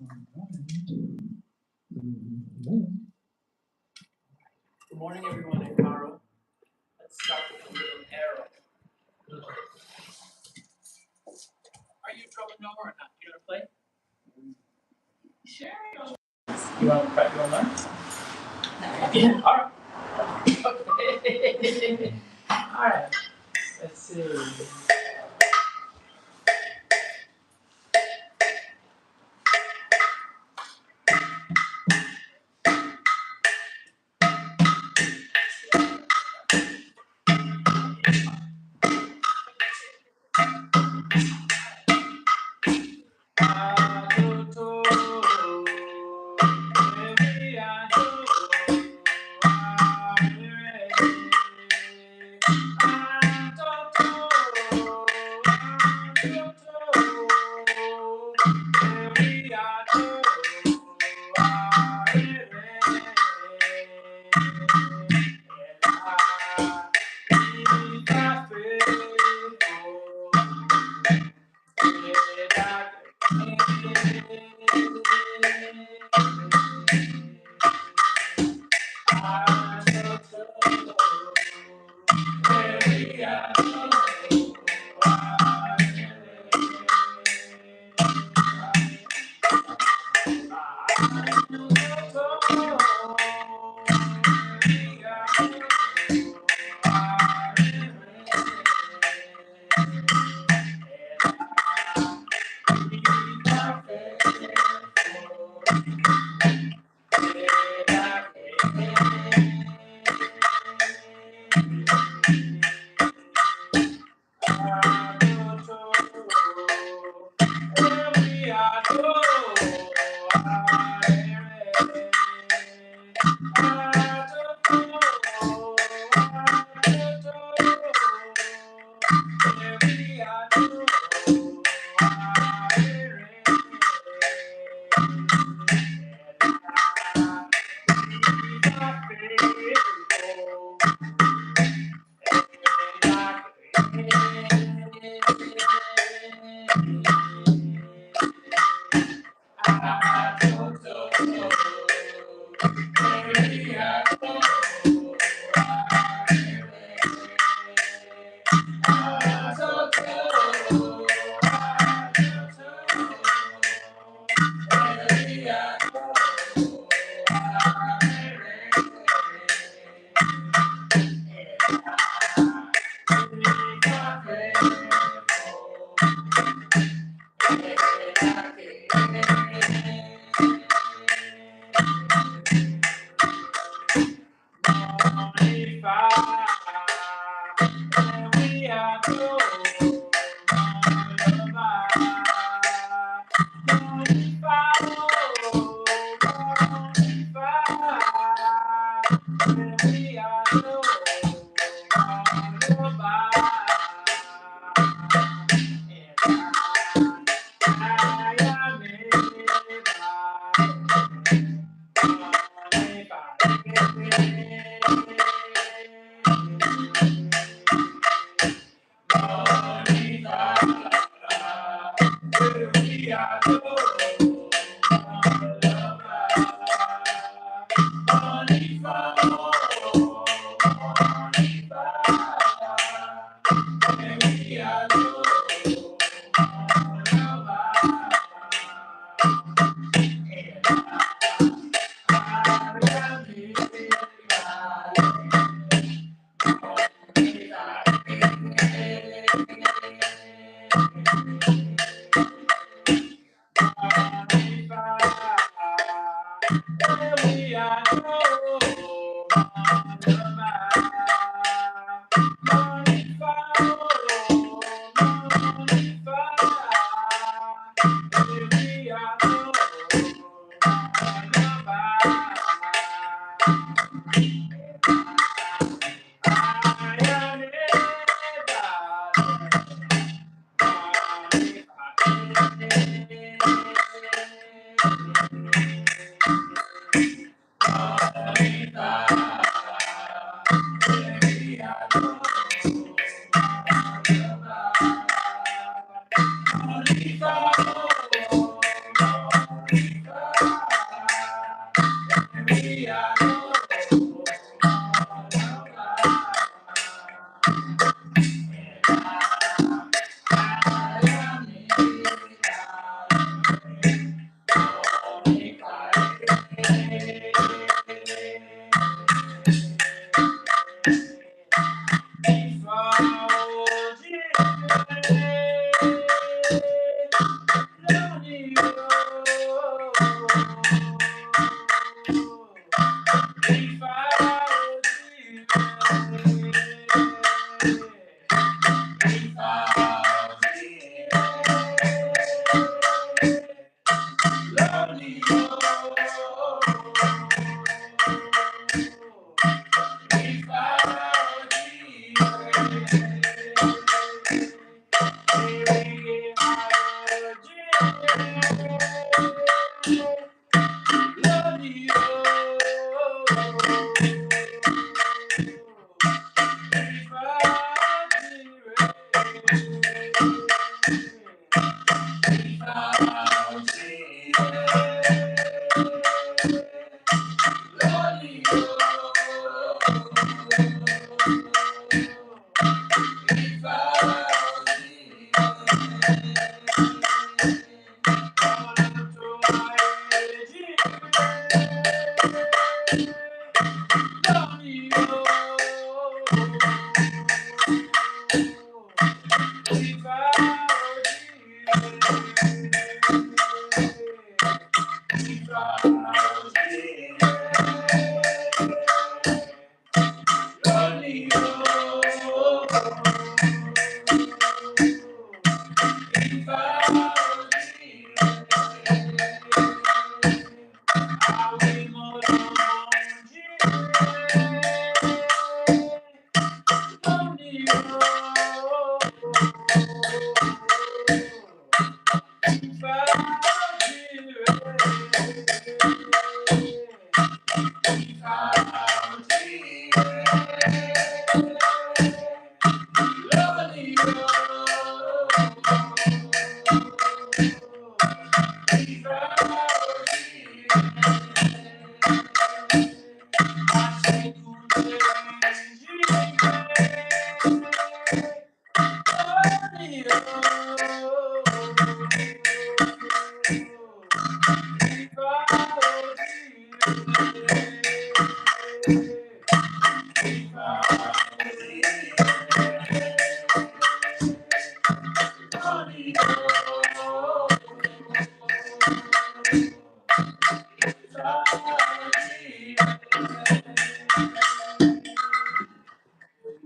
Good morning, everyone in Caro. Let's start with a little arrow. Are you trouble no or not? You want to play? Sure. You want to prep? You want to learn? Yeah. All right. Okay. All right. Let's see.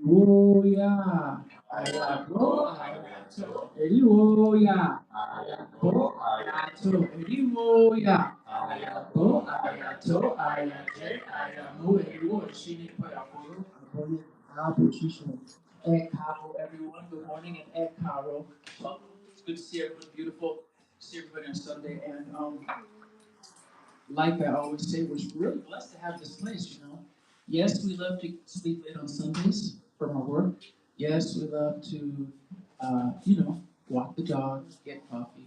Hallelujah. Ayato, ayato. Hallelujah. Ayato, ayato. Hallelujah. Ayato, ayato. Ayaje, ayamu. Hallelujah. Shini pa Aboru Aboye. Aboru Shisho. Ekaro, everyone. Good morning and Ekaro. Welcome. It's good to see everyone. Beautiful. See everybody on Sunday. And like I always say, we're really blessed to have this place. Yes, we love to sleep late on Sundays from our work. Yes, we love to, walk the dog, get coffee,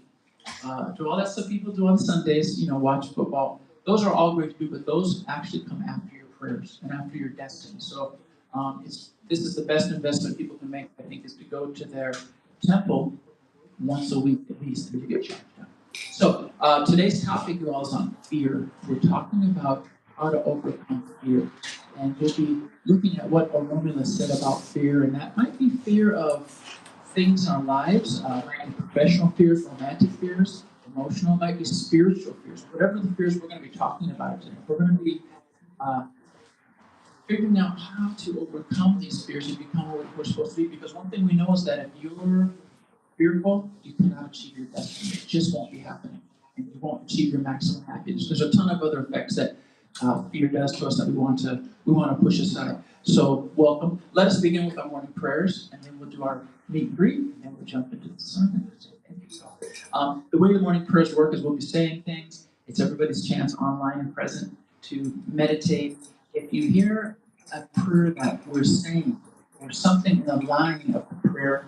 do all that stuff people do on Sundays, watch football. Those are all great to do, but those actually come after your prayers and after your destiny. So this is the best investment people can make, I think, is to go to their temple once a week at least, and you get charged up. So today's topic, you all, is on fear. We're talking about how to overcome fear, and we'll be looking at what Oromila said about fear, and that might be fear of things in our lives, might be professional fears, romantic fears, emotional, might be spiritual fears. Whatever the fears we're going to be talking about today, we're going to be figuring out how to overcome these fears and become what we're supposed to be. Because one thing we know is that if you're fearful, you cannot achieve your destiny. It just won't be happening. And you won't achieve your maximum happiness. There's a ton of other effects that fear does to us that we want to push aside. So welcome. Let us begin with our morning prayers, and then we'll do our meet and greet, and then we'll jump into the sermon. The way the morning prayers work is we'll be saying things. It's everybody's chance, online and present, to meditate. If you hear a prayer that we're saying, or something in the line of the prayer,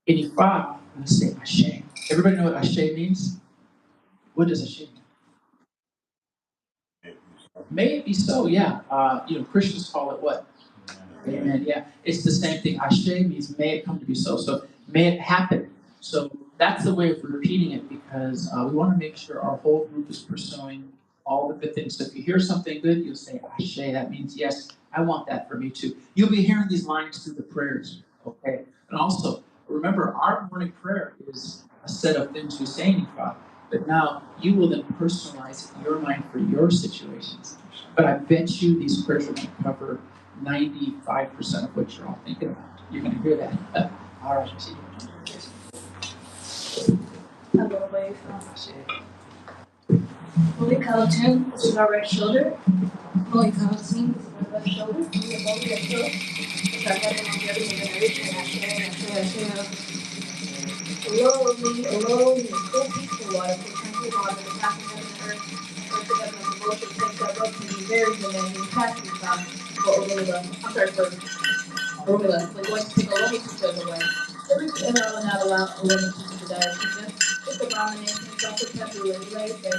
in your I'm going to say Ashe. Everybody know what Ashe means? What does Ashe mean? May it be so, yeah. Christians call it what? Amen, yeah. It's the same thing. Ashe means may it come to be so. So may it happen. So that's the way of repeating it, because we want to make sure our whole group is pursuing all the good things. So if you hear something good, you'll say Ashe. That means, yes, I want that for me too. You'll be hearing these lines through the prayers, okay? And also, remember, our morning prayer is a set of things we say in God, but now you will then personalize your mind for your situations. But I bet you these prayers are going to cover 95% of what you're all thinking about. You're going to hear that. All right. Aboru Aboye from Holy Carlton, this is our right shoulder. Holy Carlton, this is our left shoulder. We are both left foot. It's our head and on the other generation. alone, full peaceful water, full tranquil water, the path of heaven and earth, earth to heaven and devotion, takes that road to be very demanding, passionate about for Orilla. I'm sorry, for Orilla. The voice take Olomi teachers away. Every ever will not allow Olomi teachers to die. Just abomination, self-perpetuate, erase their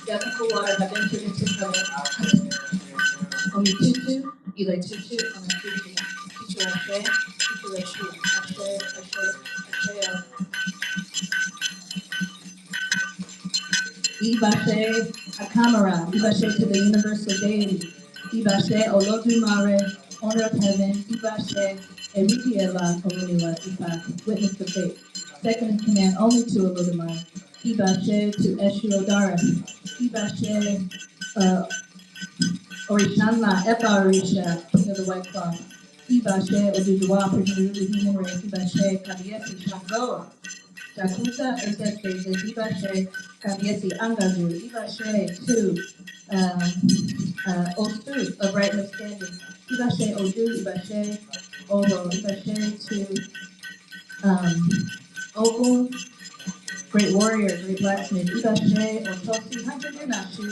death and for water have entered into heaven. Omi tutu, ile tutu, omi tutu. Tutu ashe, tutu ashe, ashe, ashe, ashe. Ibashe Akamara, Ibashe to the universal deity, Ibashe Olodumare, owner of heaven, Ibashe Erikiela Orunila Ifa, witness of faith. Second in command only to Olodumare, Ibashe to Eshu Odara, Ibashe Orishanla, Epa Orisha, king of the white cloth, Ibashe Oduduwa, prisoner of the human race, Ibashe Kabiesi Shagoa. Jakuta ancestors is Ibashe Kabiesi Angazu, Ibashe to Osu of right understanding, Ibashe Odu, Ibashe Oro, Ibashe to Ogun, great warrior, great blacksmith, Ibashe Otosi, Hunter Nashu,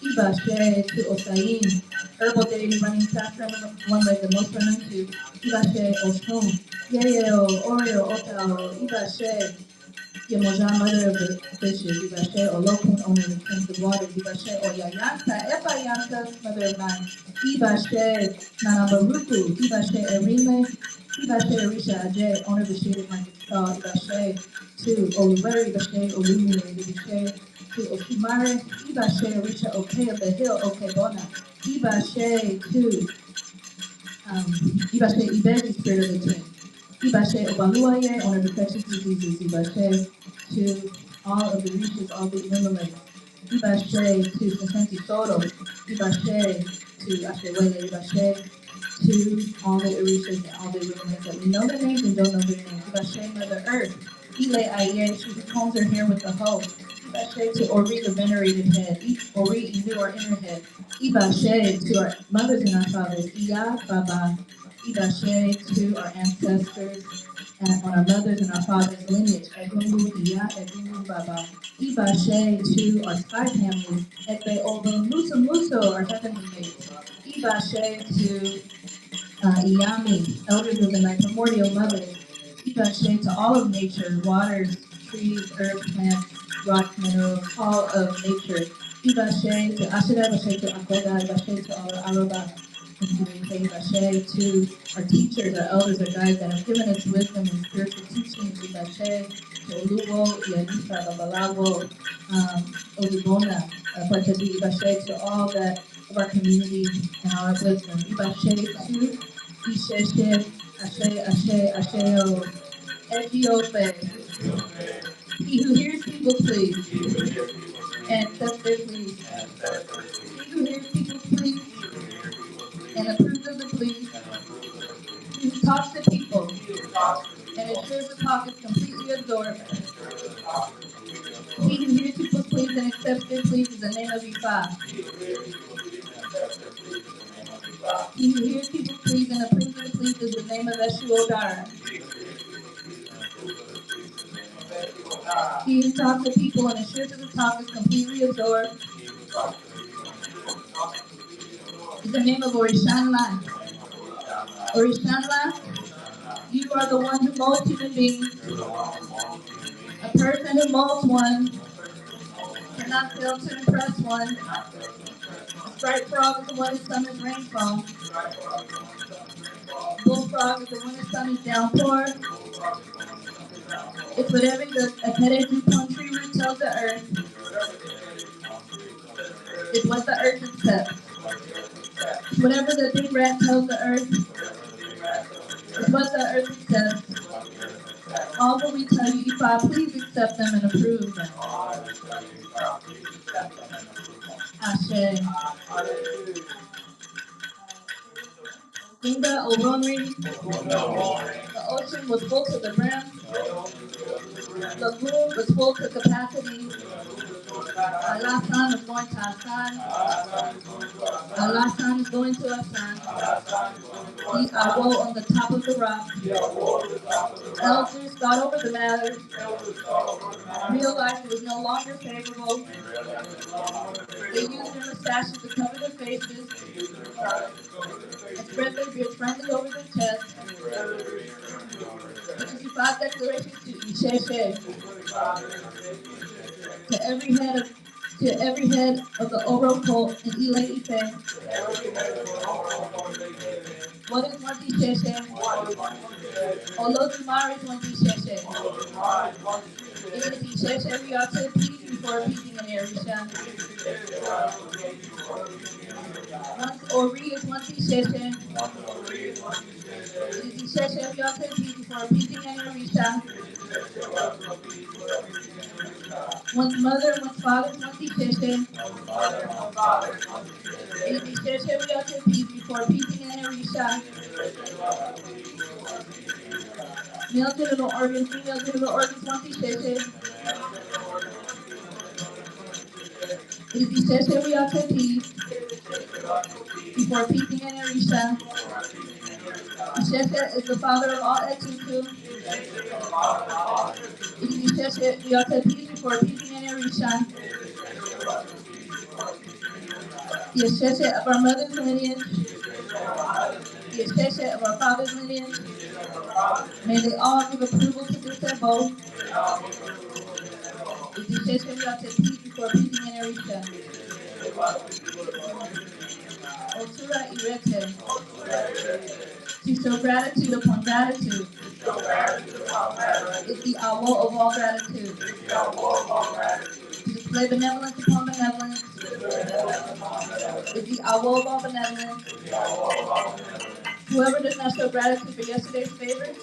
Ibashe to Osain, herbal deity running faster on one leg than most run into, Ibashe Oshun, Yeo, Oreo, Otao, Ibashe Yemoja, mother of the fishes, Ibashe, Olokun, owner of the springs of water, Ibashe, Oyayanta, Epa Yanta, mother of nine, Ibashe, Nanabaruku, Ibashe, Erime, Ibashe, Orisha, Ajay, owner of the shaded market stall, Ibashe, two, Oluveri, Ibashe, Olumire, Ibashe, two, Okumare, Ibashe, Orisha, Oke of the hill, Okebona, Ibashe, two, Ibashe, Iberi, spirit of the twin. Ibashe Obaluaye, owner of infectious diseases, Ibashe to all of the reaches, all the illuminates. Ibashe to Sasenti Soto, Ibashe to Ashewele, Ibashe to all the Orishas and all the illuminates that we know their names and don't know their names. Ibashe Mother Earth, Ile Aye, she who combs her hair with the hoe. Ibashe to Ori, the venerated head, Ori, Izu, our inner head. Ibashe to our mothers and our fathers, Iya, Baba, Ibashe to our ancestors and on our mothers and our fathers' lineage, Egungu, Iya, Egungu, Baba. Ibashe to our sky family, Ekbe, Obo, Muso, Muso, our heavenly mates. Ibashe to Iyami, elders of the night, primordial mothers. Ibashe to all of nature, waters, trees, earth, plants, rocks, minerals, all of nature. Ibashe to Ashera, Ibashe to Akoda, Ibashe to all Aruba. Ibashe to our teachers, our elders, our guides that have given us wisdom and spiritual teachings. Ibashe to Oluwo, Iyanisa, Babalawo, Olubona, Patabi, Ibashe to all that of our community and our wisdom. Ibashe to Isheshe, Ashe, Ashe, Asheo, Ethiope. He who hears people please, and accepts their pleas. He who hears people please, and approves of the pleas. He who talks to people, and ensures the talk is completely absorbed. He who hears people's pleas and accepts their pleas is the name of Ifa. He who hears people's pleas and approves of the pleas is the name of Eshu Odara. He who talks to people and ensures that the talk is completely absorbed is the name of Orishanla. Orishanla, you are the one who molds human beings. A person who molds one cannot fail to impress one. A striped frog is the one whose summer's rainfall. Bullfrog is the one whose sun is downpour. It's whatever the Apereju country root tells the earth. It's what the earth accepts. It's whatever the big rat tells the earth. It's what the earth accepts. All that we tell you, Ifa, please accept them and approve them. Ashe. Gunga Oronri, the ocean was full to the brim. Lagoon was full to capacity. Our last son is going to our son. Our last son is going to our son. He awoke on the top of the rock. Elders thought over the matter, realized it was no longer favorable. They used their mustaches to cover their faces and spread their beards firmly over their chests. The 55 declarations to Isheshe, to every head of the Oro cult and Ile Ife. What is one Isheshe? Olodumare is one Isheshe. It is Isheshe we are to appease before appeasing an Erisha. Once Ori is one Isheshe. It is Isheshe we are to appease before appeasing an Erisha. Once mother, once father is one Isheshe. It is Isheshe we are to appease before appeasing an Erisha. Male genital organs, female genital organs, one Isheshe. It is Isheshe we are to appease before appeasing an Erisha. Isheshe is the father of all Etutu. It is Isheshe we are to appease before appeasing an Erisha. The Isheshe of our mother's lineage. The Isheshe of our father's lineage. May they all give approval to this Ebo. It is Isheshe we are to appease before appeasing an Erisha. Otura irete. To show gratitude upon gratitude. Is the awo of all gratitude. To display benevolence upon benevolence. Is the awo of all benevolence. Whoever does not show gratitude for yesterday's favors,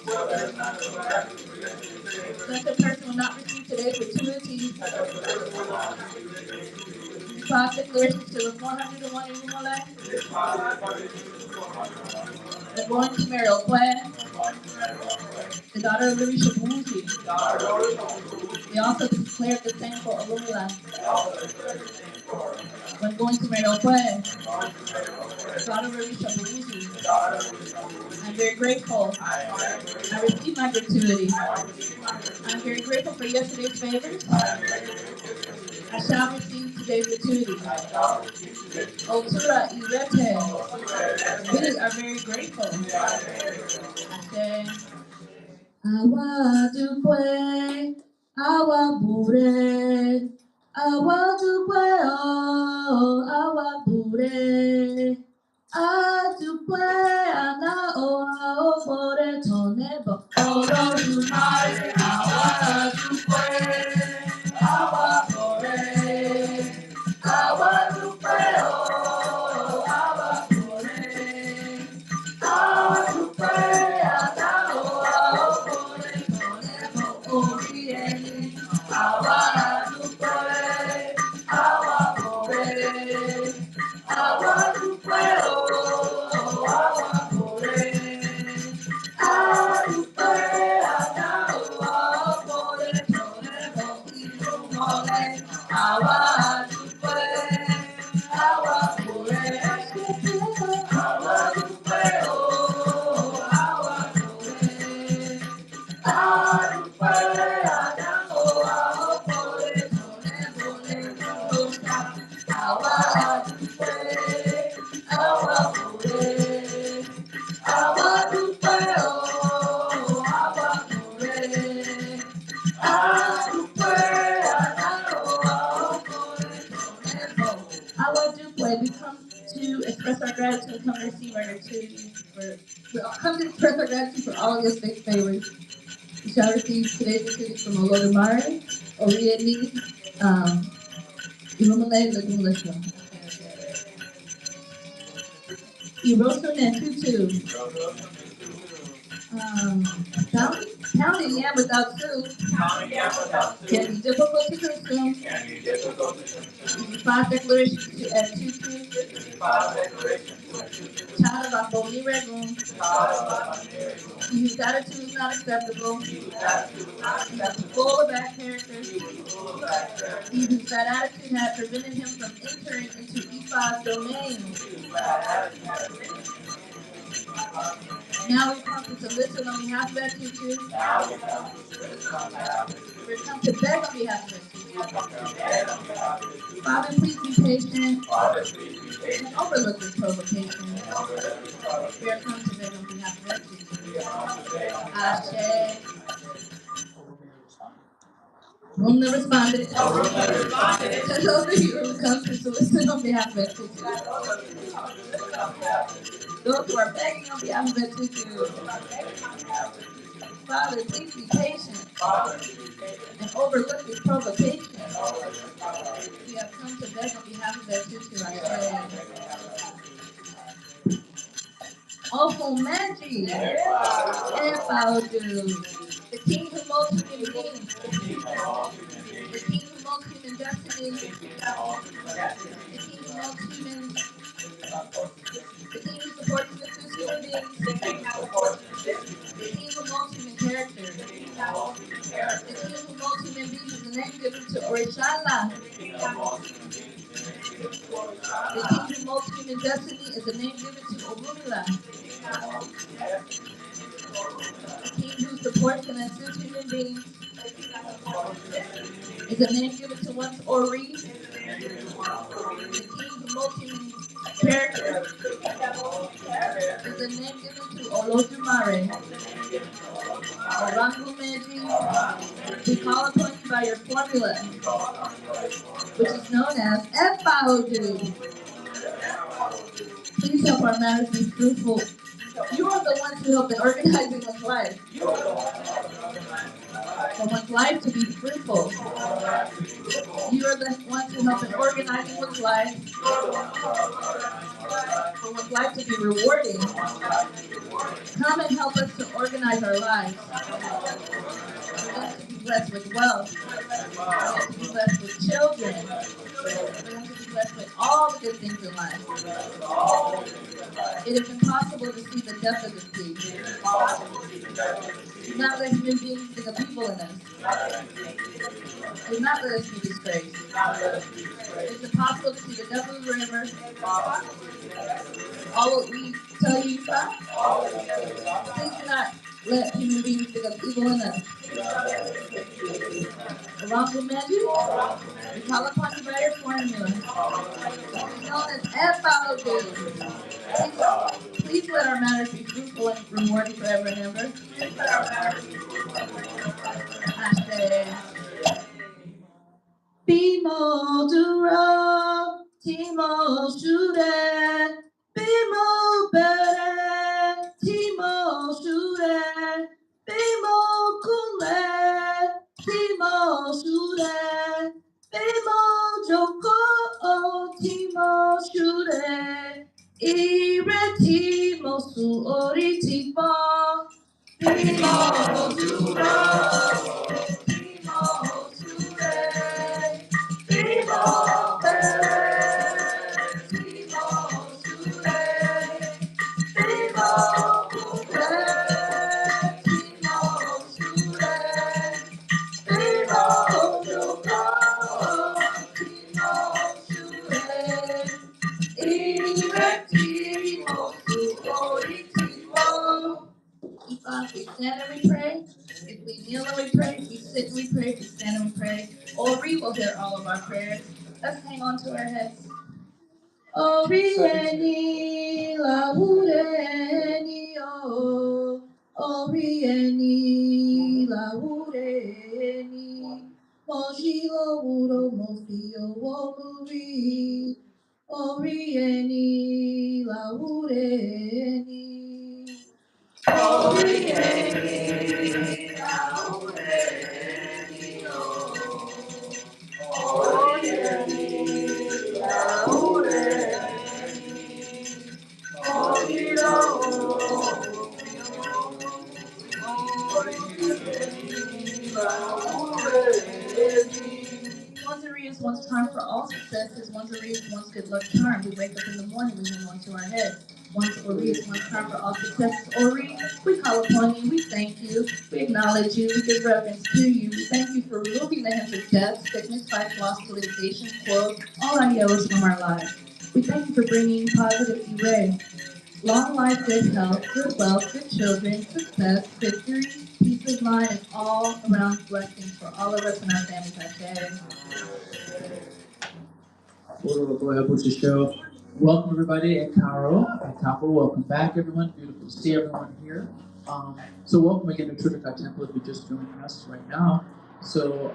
such a person will not receive today's gratuity. 5 declarations to the 401 in Rumole. The going to marry Okwe, the daughter of Lurisha Bougie. They also declared the same for Olumila. When going to marry Okwe, the daughter of Lurisha Bougie. I'm very grateful. I received my gratuity. I'm very grateful for yesterday's favors. I shall receive today's gratuity. Otura Irete. We are very grateful. I say, Awa Dukwe, Awa Bure, Awa Dukwe, oh, Awa Bure. Adukwe, Ana, oh, Bore, Tonebo, Oro, Dumare, Awa Dukwe, Awa Bure, Awa Dukwe, oh, Awa Bure. We come to express our gratitude, come to receive our gratuity come to express our gratitude for all of your big favors. We shall receive today's gratuity from Olodumare, Orieni, Irumale, Lagumulesha. Iroso Nantutu. Pounding yam without soup can be difficult to consume. 5 declarations at Tutu. tired of our phony regum. He whose attitude is not acceptable. He who's full of bad character. He whose bad attitude had prevented him from entering into Ephah's domain. Now we come to solicit on behalf of Tutu. We come to beg on behalf of Tutu. Father, please be patient and overlook this provocation. We are come to beg on behalf of Tutu. Ashe. Room that responded. Touch over here who comes to solicit on behalf of Tutu. Those who are begging on behalf of Tutu. Father, please be patient and overlook this provocation. We have come to beg on behalf of Tutu. I say. Ofumeji, Aboru, the king who molds human beings, the king who molds human destiny, the king who molds humans, the king who supports and assists human beings, the king who molds human character, the king who molds human beings is the name given to Orishala. The king who molds human destiny is the name given to Orumila. The king who supports and assists human beings is a name given to one's Ori. The king who molds human character is a name given to Olodumare. Orangu Meji, we call upon you by your formula, which is known as Aboru. Please help our matters be fruitful. You are the ones who help in organizing one's life. For one's life to be fruitful. You are the ones who help in organizing one's life. For one's life to be rewarding. Come and help us to organize our lives. We want to be blessed with wealth. We want to be blessed with children. We want to be blessed with all the good things in life. It is impossible to see the depth of this deed. Do not let human beings think of evil in us. Do not let us be disgraced. It's impossible to see the depth of the river. All what we tell you, Father. Please do not let human beings think of evil in us. Orangu Meji, we call upon you by your formula. It's known as Aboru. Please let our matters be fruitful and rewarding forever and ever. Ashe. Bimo duro, timo shure, bimo bere, timo shure, bimo kule, timo shure, bimo joko, timo shure, ire timo su ori timo, bimo duro. We stand and we pray. If we kneel and we pray, if we sit and we pray, if we stand and we pray, Ori will hear all of our prayers. Let's hang on to our heads. Orieni laureni o, Orieni laureni, Mojilo uro mofio womuri, Orieni laureni. One's is one's charm for all success. One's is one's good luck charm. We wake up in the morning, we hang on to our heads. Once Ori is one term for all successes. Ori, we call upon you, we thank you, we acknowledge you, we give reverence to you. We thank you for removing the hands of death, sickness, fight, loss, litigation, quarrels, all our yellows from our lives. We thank you for bringing positive E-Ray. Long life, good health, good wealth, good children, success, victory, peace of mind, and all around blessings for all of us and our families. Aboru Aboye with the show. Welcome everybody at Cairo. Welcome back everyone. Beautiful to see everyone here. So welcome again to Tritica Temple if you're just joining us right now. So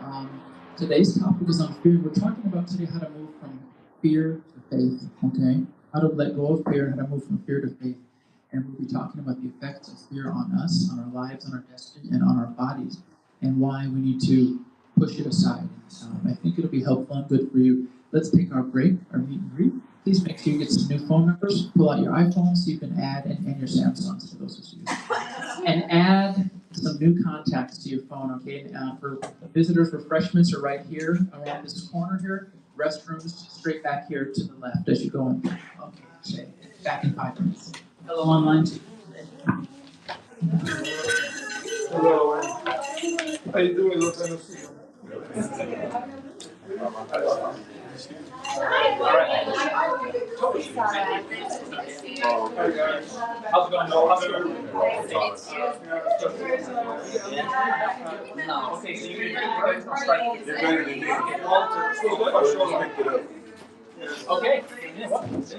today's topic is on fear. We're talking about today how to move from fear to faith, okay? How to let go of fear and how to move from fear to faith. And we'll be talking about the effects of fear on us, on our lives, on our destiny, and on our bodies, and why we need to push it aside. I think it'll be helpful and good for you. Let's take our break, our meet and greet. Please make sure you get some new phone numbers. Pull out your iPhone so you can add, and your Samsungs for those of you. And add some new contacts to your phone, okay? For visitors, refreshments are right here around this corner here. Restrooms straight back here to the left as you go in. Okay, say back in 5 minutes. Hello, online team. Hello. How you doing, Lieutenant? How's it going? No. Okay, so you're going to start. They're better than me. Okay. Is it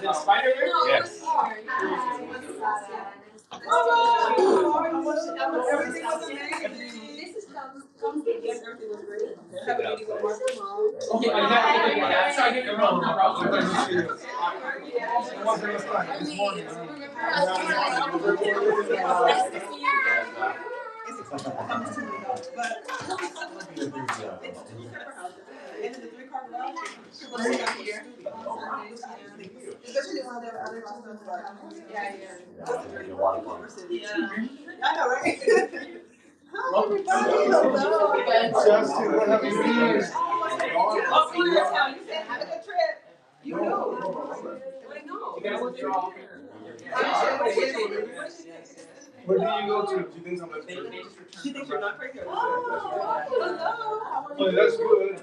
a spider here? Yes. Everything was amazing. This is comes yes, everything was great. Have a meeting with Mark tomorrow. Okay, I'm sorry, I get your wrong. This morning. And then the 3-car garage, she got here. Especially one of their other husbands. Yeah. I know, right? Hi, everybody. Hello. Justin, what have you been? You said have a good trip. You know. I know. Where do you go to? Do you think somebody's crazy? She thinks you're not crazy. Oh, hello. How are you? Oh, that's good.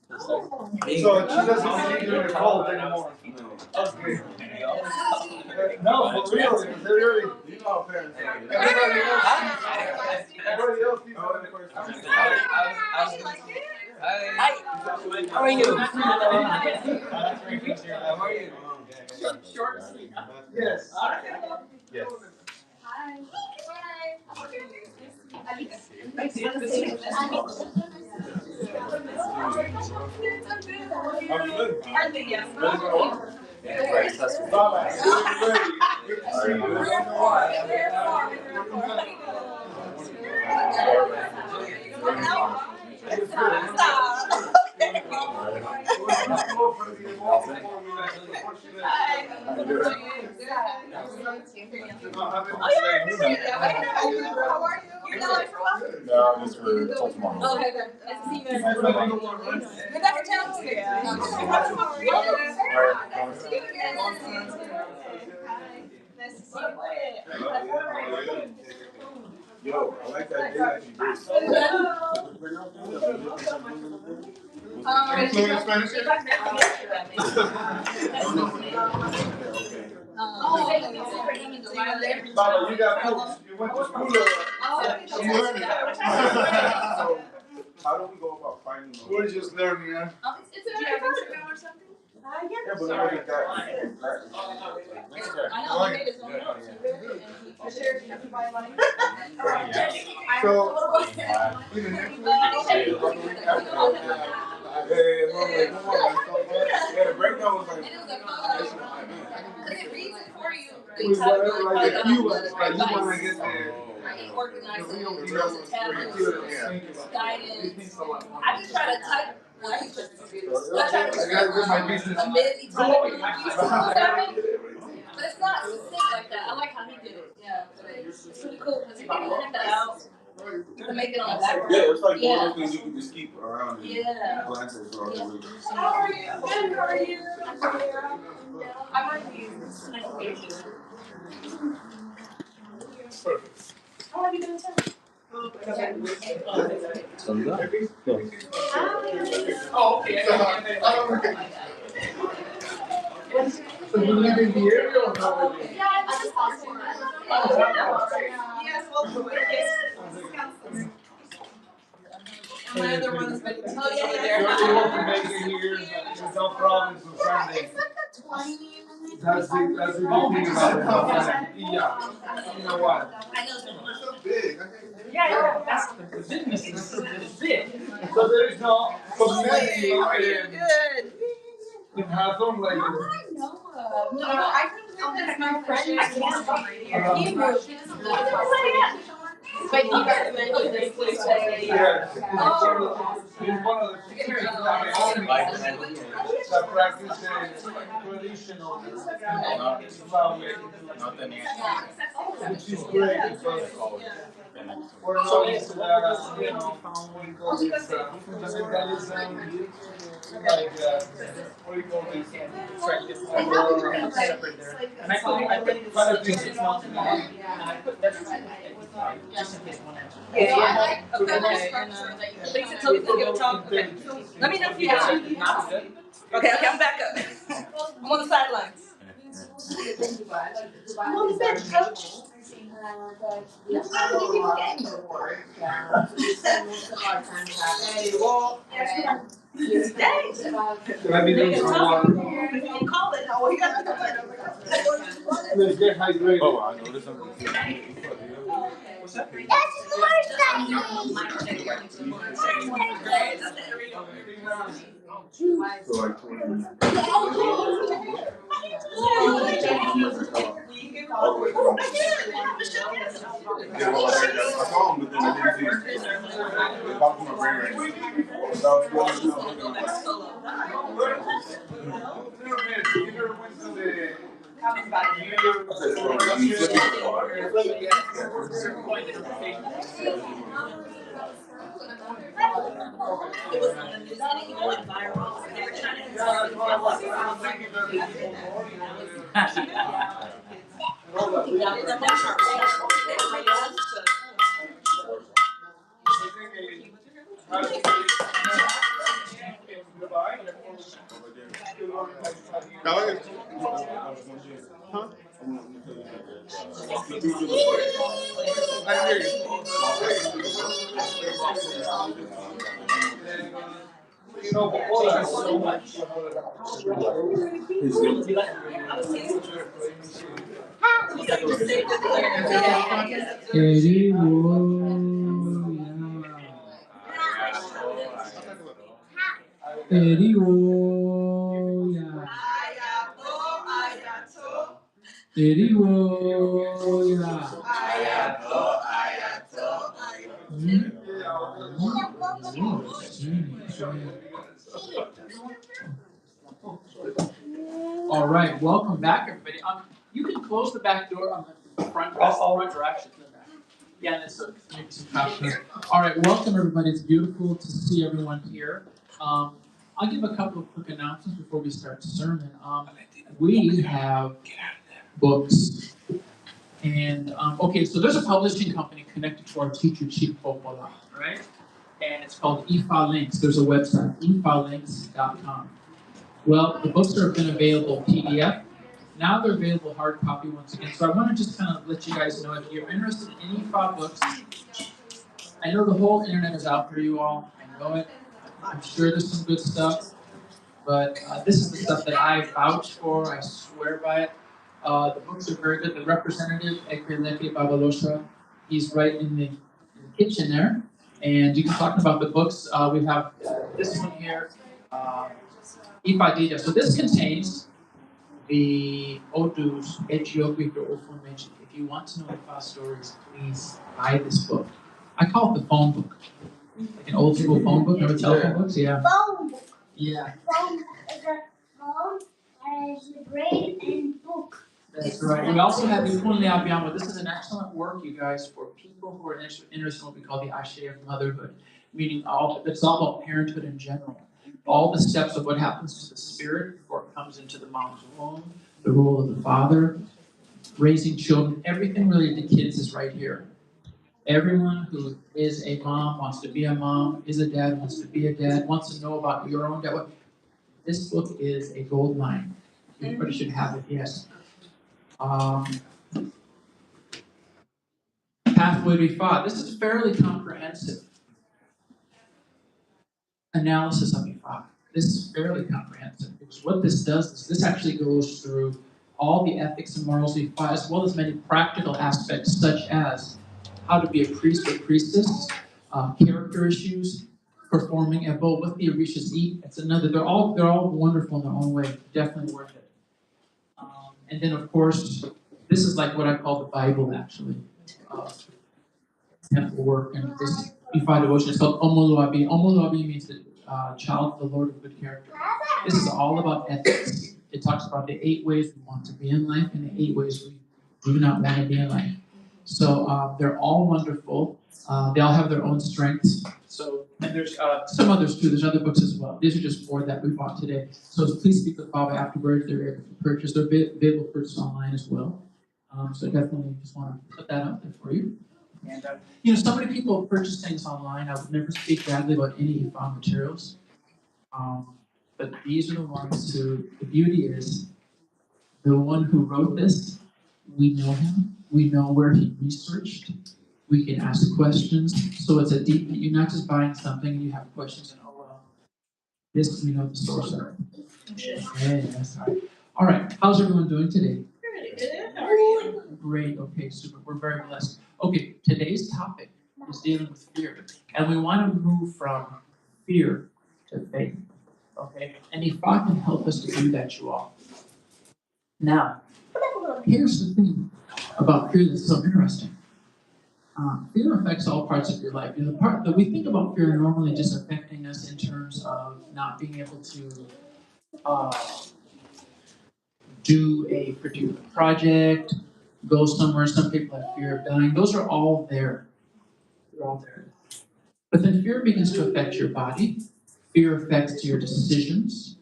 Hello. How are She, you? so she doesn't believe you're in a cult anymore. Okay. No, for real, because they're really, you know how parents are. Everybody else thinks I'm the first time. Hi. How are you? How are you? Short and sweet, huh? Yes. All right. Yes. Hi. No, just for till tomorrow. Oh, okay, good. Nice to see you guys. You're back in town? Yeah. Nice to see you again. Nice to see you. Yo, I like that day that you did. Fluent Spanish here? Baba, you got books. You went to school. You learned it. So, how do we go about finding those? We're just learning, huh? It's a Instagram or something? Yeah, but then we got that. I know, he made his own notes. He shared everybody money. So, even next week, Yeah, the breakdown was like. It reads it for you. we whatever, like, if you want to get there. Organize it. Yeah. Guidance. I just try to type. I try I gotta get my business. But it's not succinct like that. I like how he did it. Yeah, it's pretty cool because he can hand that out. To make it on the back. Yeah, it's like one Yeah. of those things you can just keep around. And Yeah. glance at it, or How really. are you? Good, how are you? I'm ready. Nice to meet you. How are you doing, sir? Thumbs up. Go. Oh, okay. So you live in the area or not? Yeah, I just lost one. Yes, well, yes. And my other one is like, oh, yeah, You're yeah. able to make it here without problems on Sunday. That's the good thing about it. Yeah. You know what? So big. Yeah, that's the business is big. So there is no community How are you? Good. in Hawthorne like No, I couldn't live my friend. He moved. He doesn't live in California. But he recommended this place today. yeah. He's one of the few people that practice traditional which is great because we're not into that, what do you call this, fundamentalism, like, what do you call this? And I put it's not and I put that's just in case one answer. Yeah. Okay. Please until you give a talk. Okay. Let me know if you got it. Okay, I'm back up. I'm on the sidelines. I'm on the bench, coach. Let me drink some water. Don't call it. Oh, you got to come Let's get hydrated. Oh, I know this one. So like 20 minutes. Yeah, well, I saw him, but then I didn't see him. They popped in my brain right now. So I was going to You never went to the It was on the news and it went viral. They were trying to So much. All right, welcome back, everybody. You can close the back door on the front. That's the front direction. Yeah, that's maybe some costumes. All right, welcome everybody. It's beautiful to see everyone here. I'll give a couple of quick announcements before we start the sermon. We have books, and okay, so there's a publishing company connected to our teacher, Chief Popola, right? And it's called IFA Links. There's a website, ifalinks.com. Well, the books have been available PDF. Now they're available hard copy once again. So I want to just kind of let you guys know, if you're interested in any IFA books, I know the whole internet is out for you all. I know it. I'm sure there's some good stuff. But this is the stuff that I vouch for. I swear by it. The books are very good. The representative, Ekreleke Babalosha, he's right in the kitchen there. And you can talk about the books. We have this one here, Ipadilla. So this contains the Odus, Ethiopic or Ofumeji. If you want to know Ifa stories, please buy this book. I call it the phone book. Like an old school phone book. Remember telephone books? Yeah. Phone book. Yeah. Phone is a phone and it's a brain and book. That's right. We also have Ipunle Abiyama. This is an excellent work, you guys, for people who are interested in what we call the Ashe of motherhood, meaning it's all about parenthood in general. All the steps of what happens to the spirit before it comes into the mom's womb, the role of the father, raising children, everything related to kids is right here. Everyone who is a mom, wants to be a mom, is a dad, wants to be a dad, wants to know about your own dad. This book is a gold mine. Everybody should have it, yes. Pathway to Ifa. This is fairly comprehensive analysis of Ifa. This is fairly comprehensive because what this does is this actually goes through all the ethics and morals of Ifa as well as many practical aspects such as how to be a priest or priestess, character issues, performing Ebo, what the Orishas eat. It's another. They're all wonderful in their own way. Definitely worth it. And then of course, this is like what I call the Bible actually. Temple work and this Ifa devotion. It's called Omoluabi. Omoluabi means the child of the Lord of good character. This is all about ethics. It talks about the 8 ways we want to be in life and the 8 ways we do not want to be in life. So they're all wonderful. They all have their own strengths. So, and there's some others too. There's other books as well. These are just 4 that we bought today. So please speak with Baba afterwards. They're able to purchase. They're available to purchase online as well. So definitely just want to put that out there for you. And so many people purchase things online. I would never speak badly about any Ifa materials. But these are the ones who, the beauty is, the one who wrote this, we know him. We know where he researched. We can ask questions. So it's a deep, you're not just buying something and you have questions and, oh, well, this we know the source of it. Okay, that's all right. All right, how's everyone doing today? Pretty good. How are you? Great, okay, super. We're very blessed. Okay, today's topic is dealing with fear. And we want to move from fear to faith. Okay? And Ifa can help us to do that, you all. Now, here's the thing about fear that's so interesting. Fear affects all parts of your life. And the part that we think about fear normally just affecting us in terms of not being able to do a particular project, go somewhere. Some people have fear of dying. Those are all there. They're all there. But then fear begins to affect your body. Fear affects your decisions.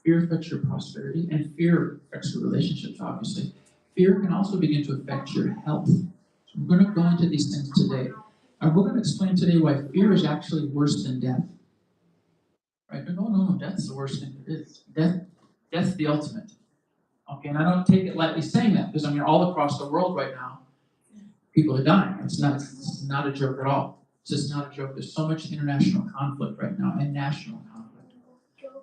Fear affects your prosperity. And fear affects your relationships, obviously. Fear can also begin to affect your health. So we're going to go into these things today. And we're going to explain today why fear is actually worse than death. Right? No, death's the worst thing there is. Death's the ultimate. Okay, and I don't take it lightly saying that, because I mean, all across the world right now, people are dying. It's not a joke at all. It's just not a joke. There's so much international conflict right now and national conflict.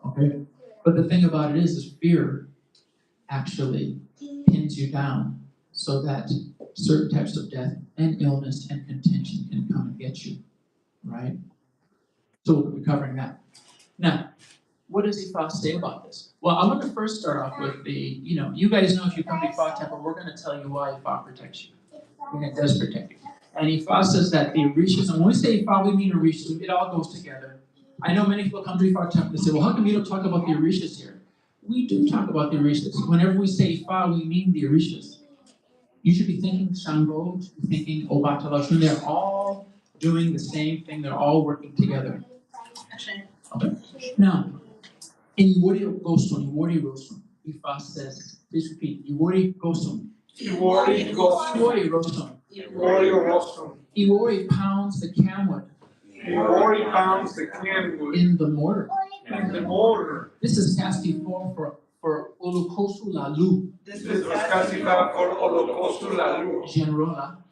Okay, but the thing about it is fear actually pins you down so that certain types of death and illness and contention can come and get you, right? So we'll be covering that. Now, what does Ifa say about this? Well, I want to first start off with you guys know if you come to Ifa Temple, we're going to tell you why Ifa protects you. And it does protect you. And Ifa says that the Orishas, and when we say Ifa, we mean Orishas, it all goes together. I know many people come to Ifa Temple and say, well, how come you don't talk about the Orishas here? We do talk about the Orishas. Whenever we say Ifa, we mean the Orishas. You should be thinking Shango, you should be thinking Obatalashun. They're all doing the same thing. They're all working together. Okay. Now, in Iwori Rosun, Ifa says, please repeat, Iwori Rosun. Iwori Rosun. Iwori pounds the camwood. Iwori pounds the camwood in the mortar. in the mortar. This is Casti form for Olukosu Lalu. This was Casti for Olukosu Lalu.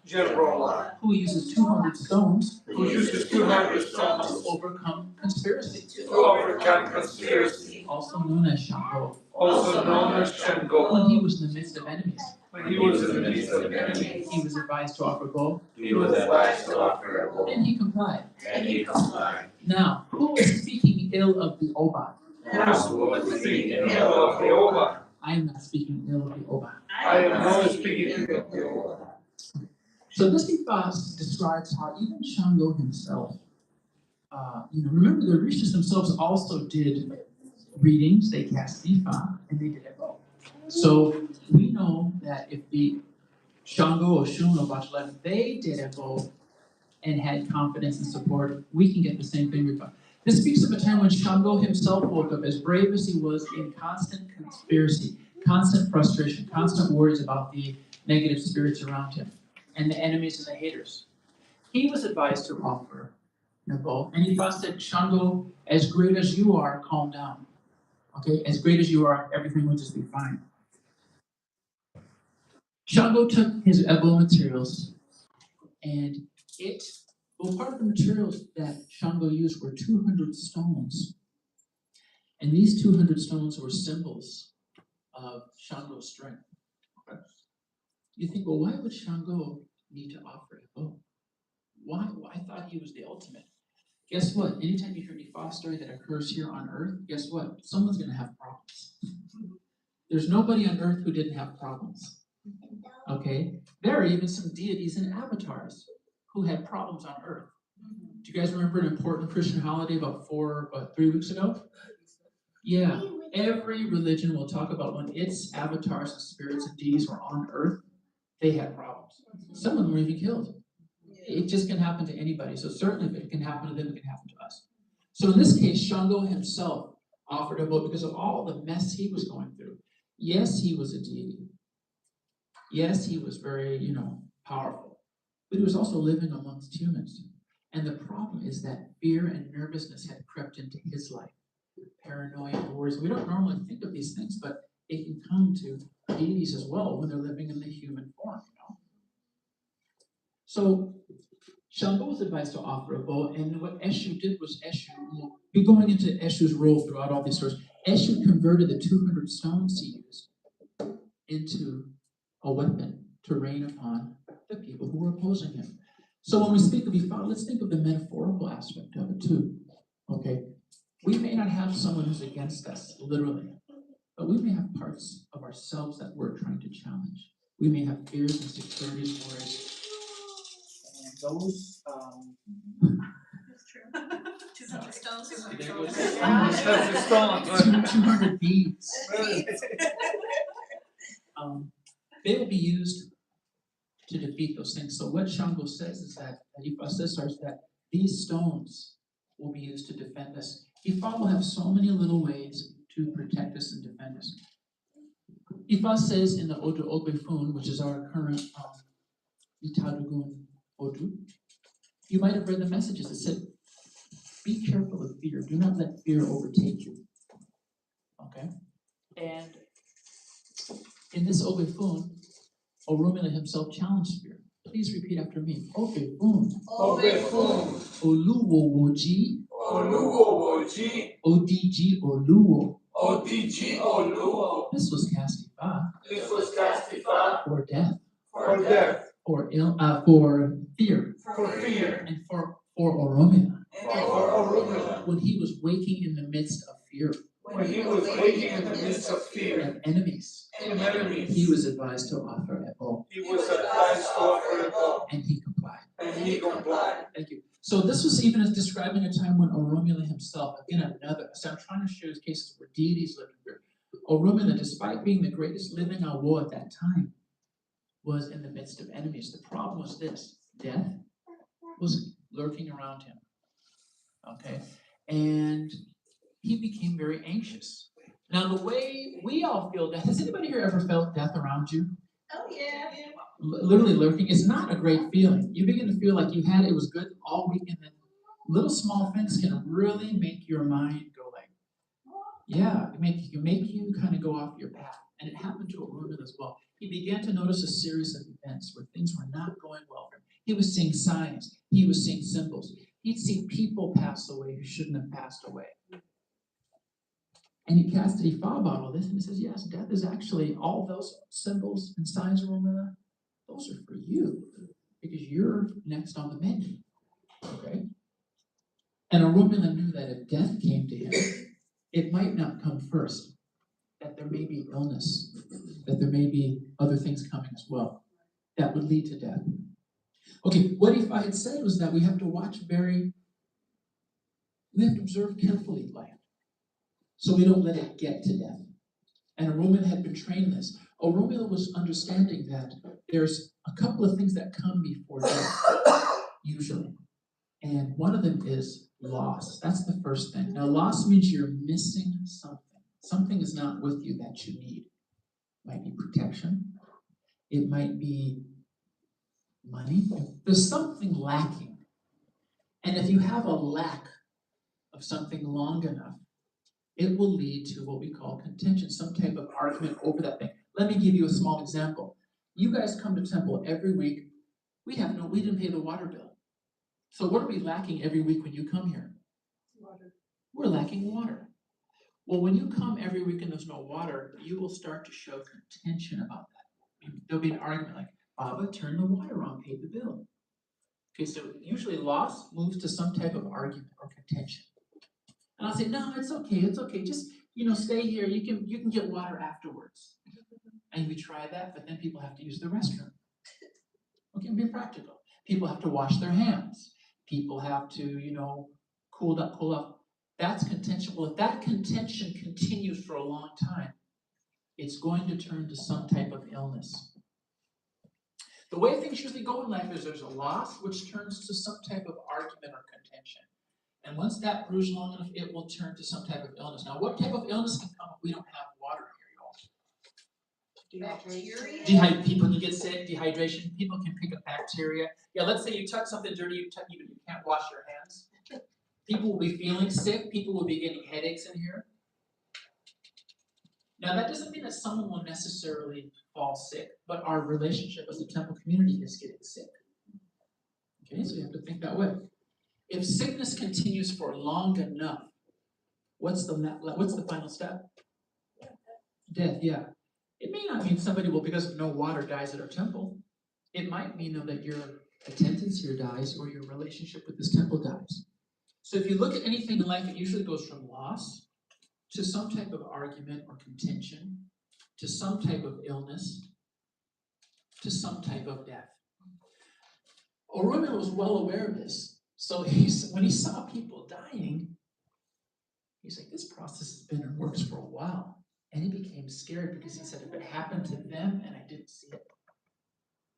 Generola, who uses 200 stones Who uses 200 to stones overcome conspiracy. to overcome conspiracy, Also known as Shango. also known as Shango. When he was in the midst of enemies, When he was in the midst of enemies, he was advised to offer gold, he was advised to offer a and he complied. and he complied. Now, who is speaking ill of the Oba? Who was speaking ill of the Oba? I am not speaking ill of the Oba. I am not speaking ill of the Oba. So this Ifa describes how even Shango himself, remember the Orishas themselves also did readings, they cast Ifa, and they did Ebo. So we know that if the Shango or Shun or Bachelor, they did Ebo and had confidence and support, we can get the same thing. This speaks of a time when Shango himself woke up, as brave as he was, in constant conspiracy, constant frustration, constant worries about the negative spirits around him and the enemies and the haters. He was advised to offer Ebo, and he said, Shango, as great as you are, calm down. Okay, as great as you are, everything will just be fine. Shango took his Ebo materials, and part of the materials that Shango used were 200 stones. And these 200 stones were symbols of Shango's strength. You think, well, why would Shango need to offer Ebo? Why? Well, I thought he was the ultimate. Guess what? Anytime you hear any Ifa story that occurs here on Earth, guess what? Someone's going to have problems. There's nobody on Earth who didn't have problems. Okay? There are even some deities and avatars who had problems on Earth. Do you guys remember an important Christian holiday about 3 weeks ago? Yeah. Every religion will talk about when its avatars and spirits and deities were on Earth, they had problems. Some of them were even killed. It just can happen to anybody. So certainly if it can happen to them, it can happen to us. So in this case, Shango himself offered a vote because of all the mess he was going through. Yes, he was a deity. Yes, he was very, powerful. But he was also living amongst humans. And the problem is that fear and nervousness had crept into his life. Paranoia, worries. We don't normally think of these things, but it can come to deities as well when they're living in the human form, So Shango was advised to offer a bow, and what Eshu did was we'll be going into Eshu's role throughout all these stories. Eshu converted the 200 stones he used into a weapon to rain upon the people who were opposing him. So when we speak of Ifa, let's think of the metaphorical aspect of it too. Okay? We may not have someone who's against us, literally, but we may have parts of ourselves that we're trying to challenge. We may have fears, insecurities, worries. And those, That's true. 200 stones. 200 beads. They will be used to defeat those things. So what Shango says is that these stones will be used to defend us. Ifa will have so many little ways to protect us and defend us. Ifa says in the Odu Obefun, which is our current Itadugun Odu, you might have read the messages that said, be careful of fear. Do not let fear overtake you. Okay? And in this Obefun, Oromila himself challenged fear. Please repeat after me. Obefun. Obefun. Oluwo woji. Oluwo woji. Odiji oluwo. Odiji oluwo. This was Castifa. This was Castifa. For death. For death. For fear. For fear. And for Oromila. And for Oromila. When he was waking in the midst of fear. When he was waking in the midst of fear. And enemies. And enemies. He was advised to offer Ebo. He was advised to offer Ebo. And he complied. And he complied. Thank you. So this was even as describing a time when Oromila himself, again so I'm trying to show you cases where deities lived here. Oromila, despite being the greatest living Awo at that time, was in the midst of enemies. The problem was this: death was lurking around him. Okay? And he became very anxious. Now, the way we all feel death, has anybody here ever felt death around you? Oh, yeah. Literally lurking. It's not a great feeling. You begin to feel like it was good all week, and then little small things can really make your mind go like, make you kind of go off your path. And it happened to Aruna as well. He began to notice a series of events where things were not going well for him. He was seeing signs. He was seeing symbols. He'd see people pass away who shouldn't have passed away. And he cast a Ifa about all this, and he says, yes, death is actually all those symbols and signs of Aruna. Those are for you, because you're next on the menu. Okay? And Arumila knew that if death came to him, it might not come first, that there may be illness, that there may be other things coming as well that would lead to death. Okay, what Ifa had said was that we have to observe carefully life, so we don't let it get to death. And Arumila had been trained this. Oromila was understanding that there's a couple of things that come before death, usually. And one of them is loss. That's the first thing. Now, loss means you're missing something. Something is not with you that you need. It might be protection. It might be money. There's something lacking. And if you have a lack of something long enough, it will lead to what we call contention, some type of argument over that thing. Let me give you a small example. You guys come to temple every week. We didn't pay the water bill. So what are we lacking every week when you come here? Water. We're lacking water. Well, when you come every week and there's no water, you will start to show contention about that. There'll be an argument like, Baba, turn the water on, pay the bill. Okay, so usually loss moves to some type of argument or contention. And I'll say, no, it's okay. Just, stay here. You can get water afterwards. And we try that, but then people have to use the restroom. Okay, be practical. People have to wash their hands. People have to, cool off. That's contention. Well, if that contention continues for a long time, it's going to turn to some type of illness. The way things usually go in life is there's a loss, which turns to some type of argument or contention. And once that brews long enough, it will turn to some type of illness. Now, what type of illness can come if we don't have water here, y'all? Bacteria? People can get sick, dehydration. People can pick up bacteria. Yeah, let's say you touch something dirty, you can't wash your hands. People will be feeling sick. People will be getting headaches in here. Now, that doesn't mean that someone will necessarily fall sick, but our relationship as a temple community is getting sick. Okay, so you have to think that way. If sickness continues for long enough, what's the final step? Death, yeah. It may not mean somebody will, because of no water, dies at our temple. It might mean, though, that your attendance here dies or your relationship with this temple dies. So if you look at anything in life, it usually goes from loss to some type of argument or contention, to some type of illness, to some type of death. Oromila was well aware of this. So when he saw people dying, he's like, this process has been in works for a while. And he became scared because he said, if it happened to them and I didn't see it,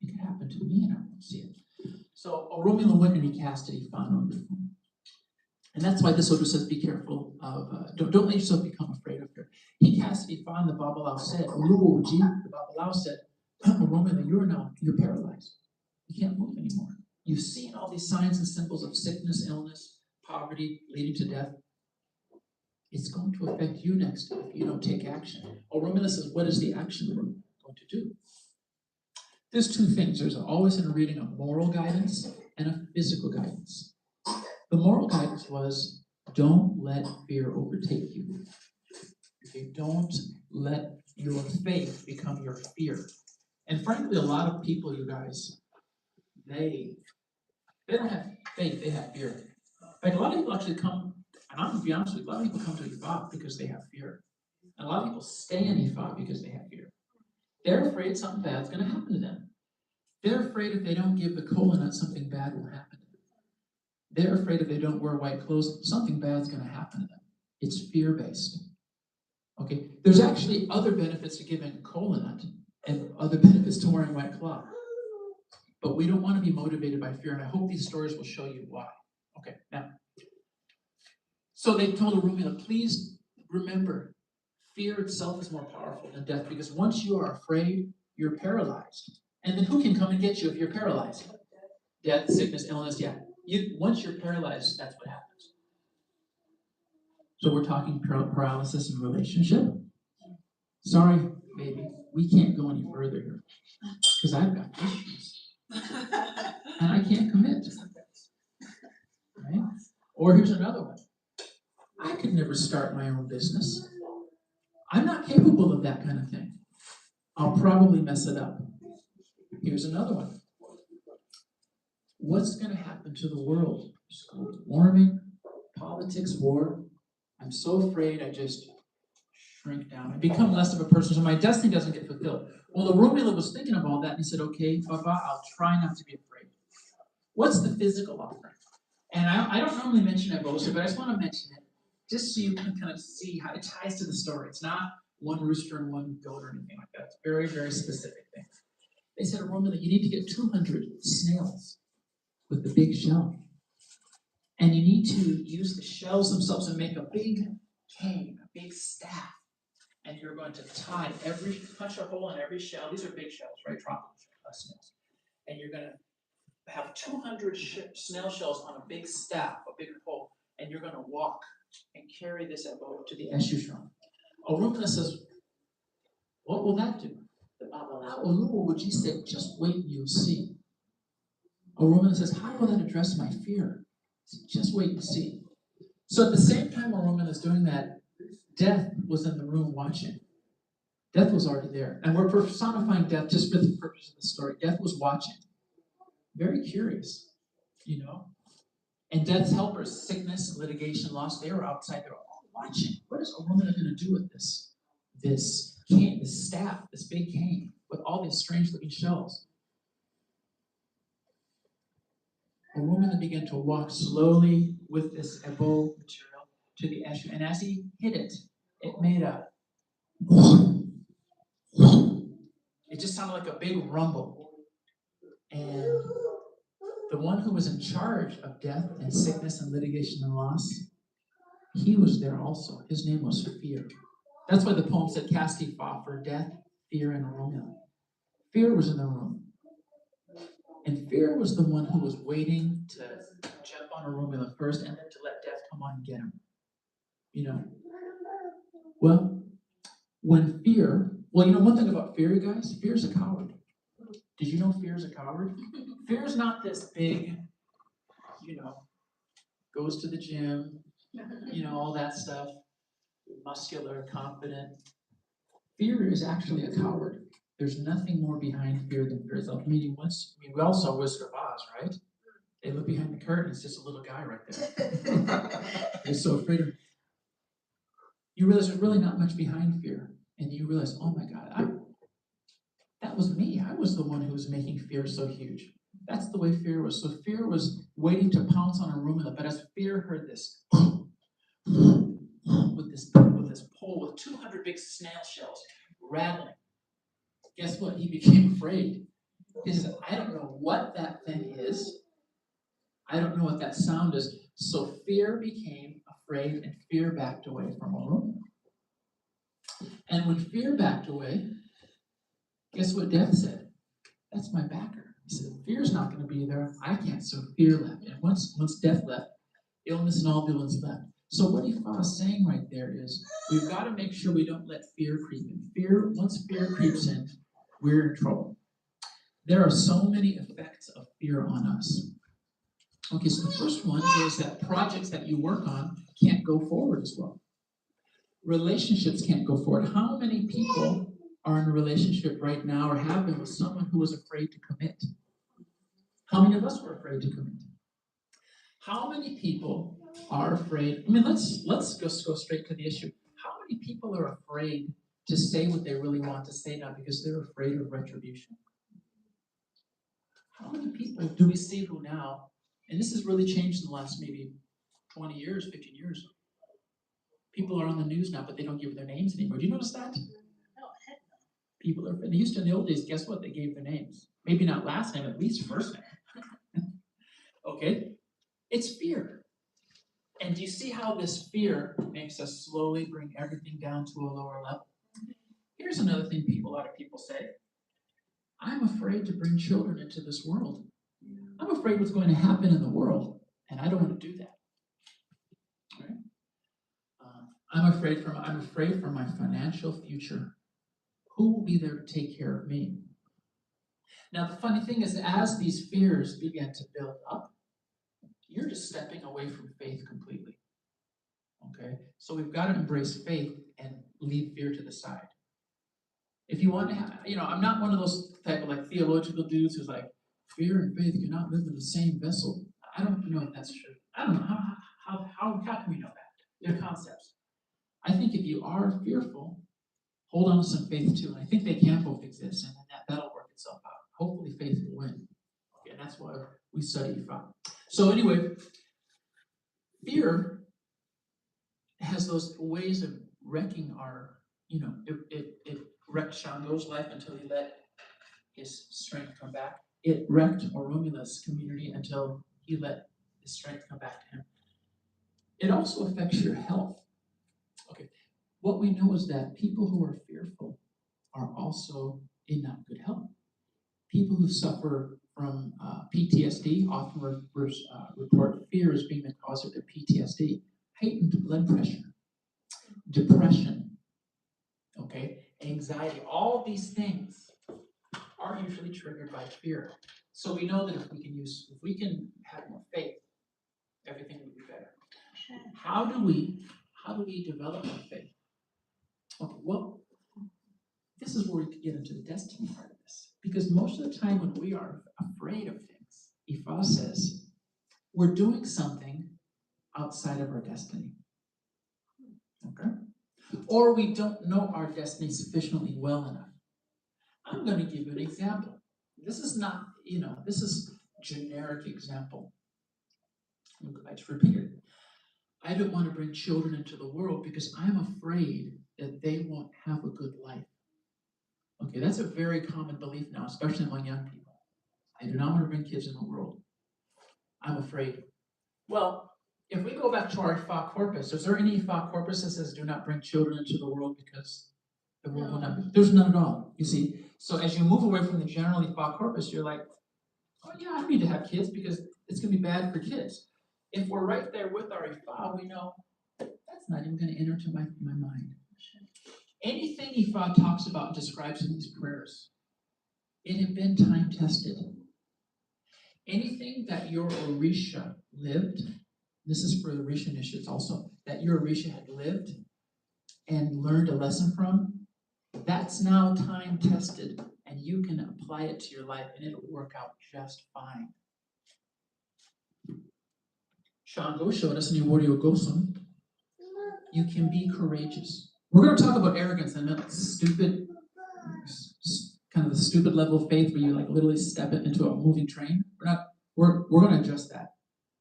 it could happen to me and I won't see it. So Oromila went and he casted Ifan on the phone. And that's why this order says, be careful of, don't let yourself become afraid of fear. He casted Ifan, the Babalao said, Uluji, the Babalao said, Oromila, you're paralyzed. You can't move anymore. You've seen all these signs and symbols of sickness, illness, poverty, leading to death. It's going to affect you next if you don't take action. Oromila says, what is the action we're going to do? There's two things. There's always in a reading a moral guidance and a physical guidance. The moral guidance was, don't let fear overtake you. Okay, don't let your faith become your fear. And frankly, a lot of people, you guys, they don't have faith, they have fear. In fact, a lot of people actually come, and I'm going to be honest with you, a lot of people come to Ifa because they have fear. And a lot of people stay in Ifa because they have fear. They're afraid something bad's going to happen to them. They're afraid if they don't give the kola nut, something bad will happen to them. They're afraid if they don't wear white clothes, something bad's going to happen to them. It's fear-based. Okay, there's actually other benefits to giving kola nut and other benefits to wearing white cloth. But we don't want to be motivated by fear, and I hope these stories will show you why. Okay, now, so they told Oromila, please remember, fear itself is more powerful than death, because once you are afraid, you're paralyzed. And then who can come and get you if you're paralyzed? Death, sickness, illness, yeah. Once you're paralyzed, that's what happens. So we're talking paralysis in relationship. Sorry, baby, we can't go any further here, because I've got issues. And I can't commit. Right? Or here's another one. I could never start my own business. I'm not capable of that kind of thing. I'll probably mess it up. Here's another one. What's going to happen to the world? There's global warming, politics, war. I'm so afraid I just shrink down. I become less of a person, so my destiny doesn't get fulfilled. Well, Oromila was thinking of all that, and he said, okay, Baba, I'll try not to be afraid. What's the physical offering? And I don't normally mention Aboru, but I just want to mention it, just so you can kind of see how it ties to the story. It's not one rooster and one goat or anything like that. It's a very, very specific thing. They said, Aroma, that you need to get 200 snails with the big shell. And you need to use the shells themselves and make a big cane, a big staff. And you're going to punch a hole in every shell. These are big shells, right? Tropical snails. And you're going to have 200 snail shells on a big staff, a big hole. And you're going to walk and carry this Aboru to the Eshushan. Arumana says, what will that do? The Babalawo said, just wait and you'll see. Arumana says, how will that address my fear? Said, just wait and see. So at the same time Arumana is doing that, Death was in the room watching. Death was already there. And we're personifying Death just for the purpose of the story. Death was watching. Very curious, you know. And Death's helpers, sickness, litigation, loss, they were outside. They were all watching. What is Arumana going to do with this cane, this staff, this big cane, with all these strange-looking shells? Arumana began to walk slowly with this Ebo material to the Eshu. And as he hit it, it made a... It just sounded like a big rumble. And the one who was in charge of death and sickness and litigation and loss, he was there also. His name was Fear. That's why the poem said, Casti fought for death, fear, and Arumana. Fear was in the room. And Fear was the one who was waiting to jump on Arumana first and then to let death come on and get him. You know? Well, when Fear, well, you know one thing about Fear, you guys? Fear's a coward. Did you know Fear's a coward? Fear's not this big, you know, goes to the gym, you know, all that stuff, muscular, confident. Fear is actually a coward. There's nothing more behind fear than fear itself. We all saw Wizard of Oz, right? They look behind the curtain, it's just a little guy right there. They're so afraid of. You realize there's really not much behind fear. And you realize, oh my God, that was me. I was the one who was making fear so huge. That's the way fear was. So fear was waiting to pounce on Arumana, but as fear heard this, with this pole with 200 big snail shells rattling, guess what? He became afraid. He says, I don't know what that thing is. I don't know what that sound is. So fear became afraid, and fear backed away from Arumana. And when fear backed away, guess what Death said? That's my backer. He said, fear's not going to be there. I can't. So fear left. And once Death left, illness and all villains left. So what Ifa is saying right there is, we've got to make sure we don't let fear creep in. Once fear creeps in, we're in trouble. There are so many effects of fear on us. Okay, so the first one is that projects that you work on can't go forward as well. Relationships can't go forward. How many people are in a relationship right now or have been with someone who was afraid to commit? How many of us were afraid to commit? How many people are afraid? I mean, let's just go straight to the issue. How many people are afraid to say what they really want to say now because they're afraid of retribution? How many people do we see who now, and this has really changed in the last maybe 20 years, 15 years. People are on the news now, but they don't give their names anymore. Do you notice that? No, heck no. People are, they used to in the old days, guess what? They gave their names. Maybe not last name, at least first name. Okay? It's fear. And do you see how this fear makes us slowly bring everything down to a lower level? Here's another thing a lot of people say. I'm afraid to bring children into this world. I'm afraid what's going to happen in the world, and I don't want to do that. Right? I'm afraid for my financial future. Who will be there to take care of me? Now, the funny thing is, as these fears begin to build up, you're just stepping away from faith completely. Okay? So we've got to embrace faith and leave fear to the side. If you want to have, I'm not one of those type of like theological dudes who's like, fear and faith cannot live in the same vessel. I don't know if that's true. I don't know. How can we know that? They're concepts. I think if you are fearful, hold on to some faith too. And I think they can both exist, and then that'll work itself out. Hopefully faith will win. Okay, and that's why we study Ifa. So anyway, fear has those ways of wrecking our it wrecked Shango's life until he let his strength come back. It wrecked Oromula's community until he let his strength come back to him. It also affects your health. Okay, what we know is that people who are fearful are also in not good health. People who suffer from PTSD often report fear as being the cause of their PTSD. Heightened blood pressure, depression, okay, anxiety, all these things are usually triggered by fear. So we know that if we can have more faith, everything will be better. How do we develop our faith? Okay, well, this is where we get into the destiny part of this. Because most of the time when we are afraid of things, Ifa says, we're doing something outside of our destiny. Okay? Or we don't know our destiny sufficiently well enough. I'm going to give you an example. This is not, this is generic example. I just repeat it. I don't want to bring children into the world because I'm afraid that they won't have a good life. Okay, that's a very common belief now, especially among young people. I do not want to bring kids in the world. I'm afraid. Well, if we go back to our Ifa corpus, is there any Ifa corpus that says do not bring children into the world because the world will not be? There's none at all, you see? So as you move away from the general Ifa corpus, you're like, oh yeah, I need to have kids because it's going to be bad for kids. If we're right there with our Ifa, we know that's not even going to enter into my mind. Anything Ifa talks about and describes in these prayers, it had been time tested. Anything that your Orisha lived, this is for the Orisha initiates also, that your Orisha had lived and learned a lesson from, that's now time tested and you can apply it to your life and it'll work out just fine. Shango showed us in Aboru Aboye, you can be courageous. We're going to talk about arrogance and that stupid, kind of the stupid level of faith where you like literally step it into a moving train. We're going to adjust that.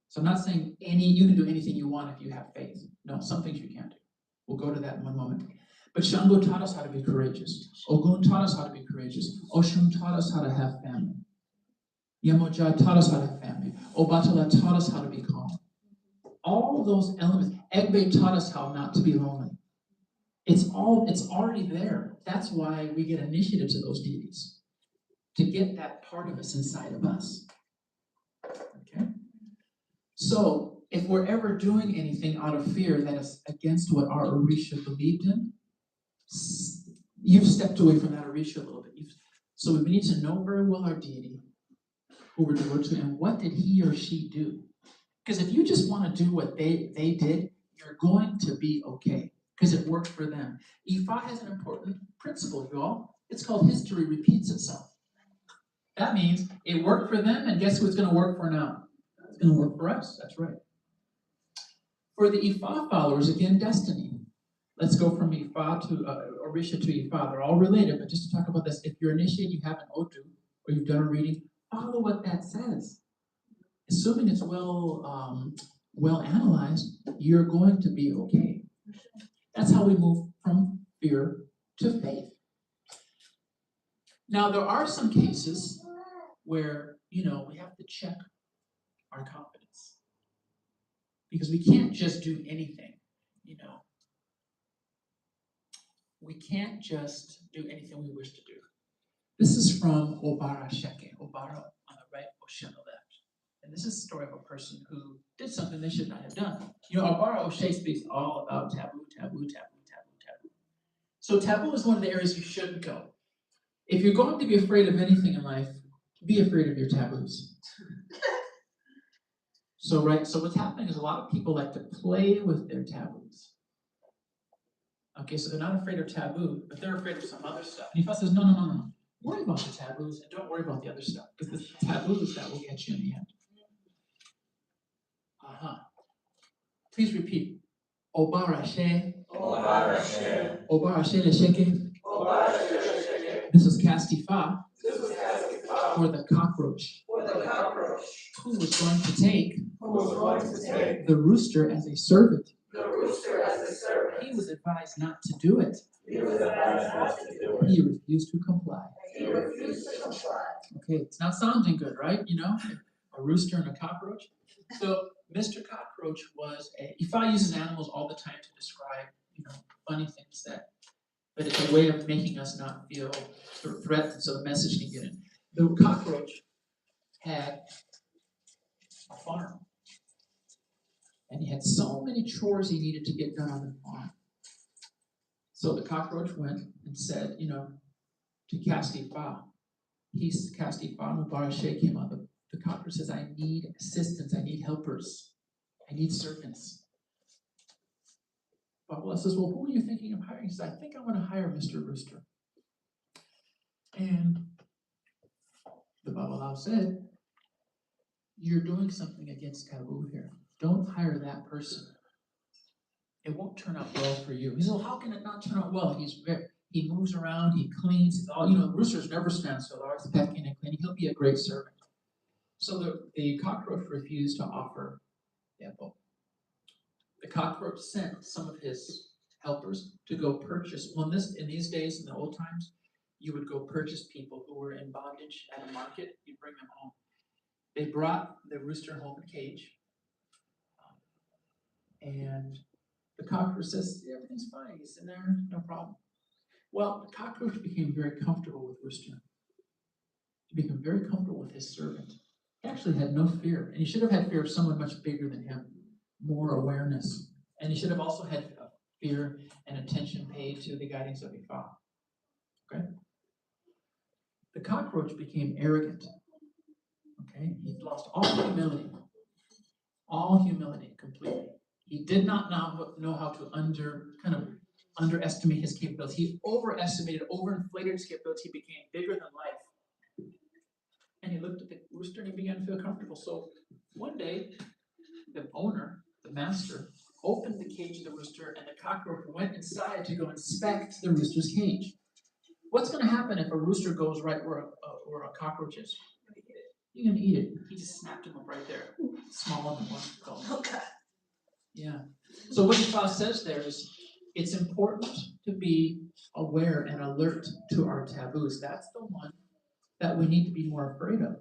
So I'm not saying you can do anything you want if you have faith. No, some things you can't do. We'll go to that in one moment. But Shango taught us how to be courageous. Ogun taught us how to be courageous. Oshun taught us how to have family. Yemoja taught us how to have family. Obatala taught us how to be calm. All of those elements. Egbe taught us how not to be lonely. It's already there. That's why we get initiative to those deities. To get that part of us inside of us. Okay? So, if we're ever doing anything out of fear that is against what our Orisha believed in, you've stepped away from that Orisha a little bit. So we need to know very well our deity, who we're devoted to, and what did he or she do? Because if you just want to do what they did, you're going to be okay, because it worked for them. Ifa has an important principle, you all. It's called history repeats itself. That means it worked for them, and guess who it's going to work for now? It's going to work for us, that's right. For the Ifa followers, again, destiny. Let's go from Ifa to Orisha to Ifa. They're all related, but just to talk about this, if you're initiated, you have an Odu, or you've done a reading, follow what that says. Assuming it's well analyzed, you're going to be okay. That's how we move from fear to faith. Now, there are some cases where, we have to check our confidence. Because we can't just do anything, We can't just do anything we wish to do. This is from Obara Sheke. Obara on the right, Oshe on the left. And this is the story of a person who did something they should not have done. Aboru Aboye speaks all about taboo, taboo, taboo, taboo, taboo. So taboo is one of the areas you shouldn't go. If you're going to be afraid of anything in life, be afraid of your taboos. So what's happening is a lot of people like to play with their taboos. Okay, so they're not afraid of taboo, but they're afraid of some other stuff. And Ifa says, no. Worry about the taboos and don't worry about the other stuff, because it's the taboos that will get you in the end. Please repeat. Obarashe. Obarashe. Obarashe lesheke. Obarashe lesheke. This was Castifa. This was Castifa. For the cockroach. For the cockroach. Who was going to take. Who was going to take. The rooster as a servant. The rooster as a servant. He was advised not to do it. He was advised to do it. He refused to comply. He refused to comply. Okay, it's not sounding good, right? You know, a rooster and a cockroach. So Mr. Cockroach was Ifa uses animals all the time to describe, you know, funny things but it's a way of making us not feel threatened so the message can get in. The cockroach had a farm. And he had so many chores he needed to get done on the farm. So the cockroach went and said, you know, to Castifa. Castifa Mubarak came up. The cockroach says, I need assistants, I need helpers, I need servants. Babala says, well, who are you thinking of hiring? He says, I think I want to hire Mr. Rooster. And the Babala said, you're doing something against taboo here. Don't hire that person. It won't turn out well for you. He said, well, how can it not turn out well? He moves around, he cleans, roosters never stand still, they're always pecking and cleaning. He'll be a great servant. So the cockroach refused to offer the apple. The cockroach sent some of his helpers to go purchase. Well, in these days, in the old times, you would go purchase people who were in bondage at a market. You bring them home. They brought the rooster home in a cage, and the cockroach says, yeah, everything's fine. He's in there, no problem. Well, the cockroach became very comfortable with Rooster. He became very comfortable with his servant. He actually had no fear, and he should have had fear of someone much bigger than him, more awareness. And he should have also had fear and attention paid to the guidings of Ifa. Okay? The cockroach became arrogant. Okay? He lost all humility completely. He did not know how to underestimate his capabilities. He overinflated his capabilities. He became bigger than life. And he looked at the rooster and he began to feel comfortable. So one day, the owner, the master, opened the cage of the rooster, and the cockroach went inside to go inspect the rooster's cage. What's going to happen if a rooster goes right where a cockroach is? You're going to eat it. He just snapped him up right there. Smaller than one. Okay. Yeah. So what Ifa says there is, it's important to be aware and alert to our taboos. That's the one that we need to be more afraid of.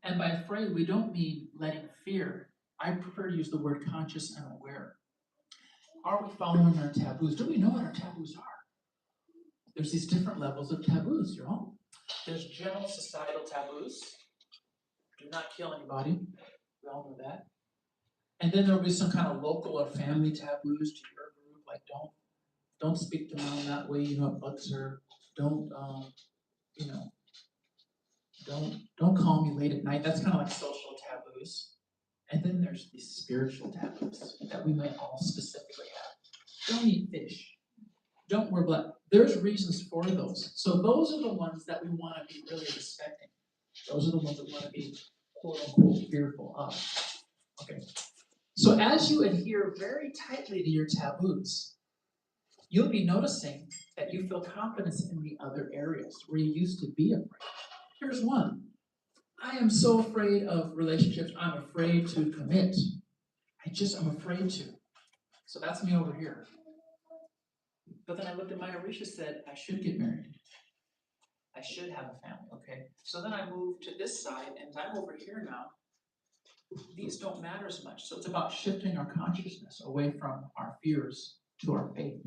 And by afraid, we don't mean letting fear. I prefer to use the word conscious and aware. Are we following our taboos? Do we know what our taboos are? There's these different levels of taboos, you know? There's general societal taboos. Do not kill anybody. We all know that. And then there'll be some kind of local or family taboos to your group, like don't speak to mom that way, you know, it bugs her. Don't call me late at night. That's kind of like social taboos. And then there's these spiritual taboos that we might all specifically have. Don't eat fish. Don't wear black. There's reasons for those. So those are the ones that we want to be really respecting. Those are the ones that we want to be quote unquote fearful of. Okay. So as you adhere very tightly to your taboos, you'll be noticing that you feel confidence in the other areas where you used to be afraid. Here's one. I am so afraid of relationships. I'm afraid to commit. I'm afraid to. So that's me over here. But then I looked at Maya Risha, said, I should get married. I should have a family, okay? So then I moved to this side, and I'm over here now. These don't matter as much. So it's about shifting our consciousness away from our fears to our faith.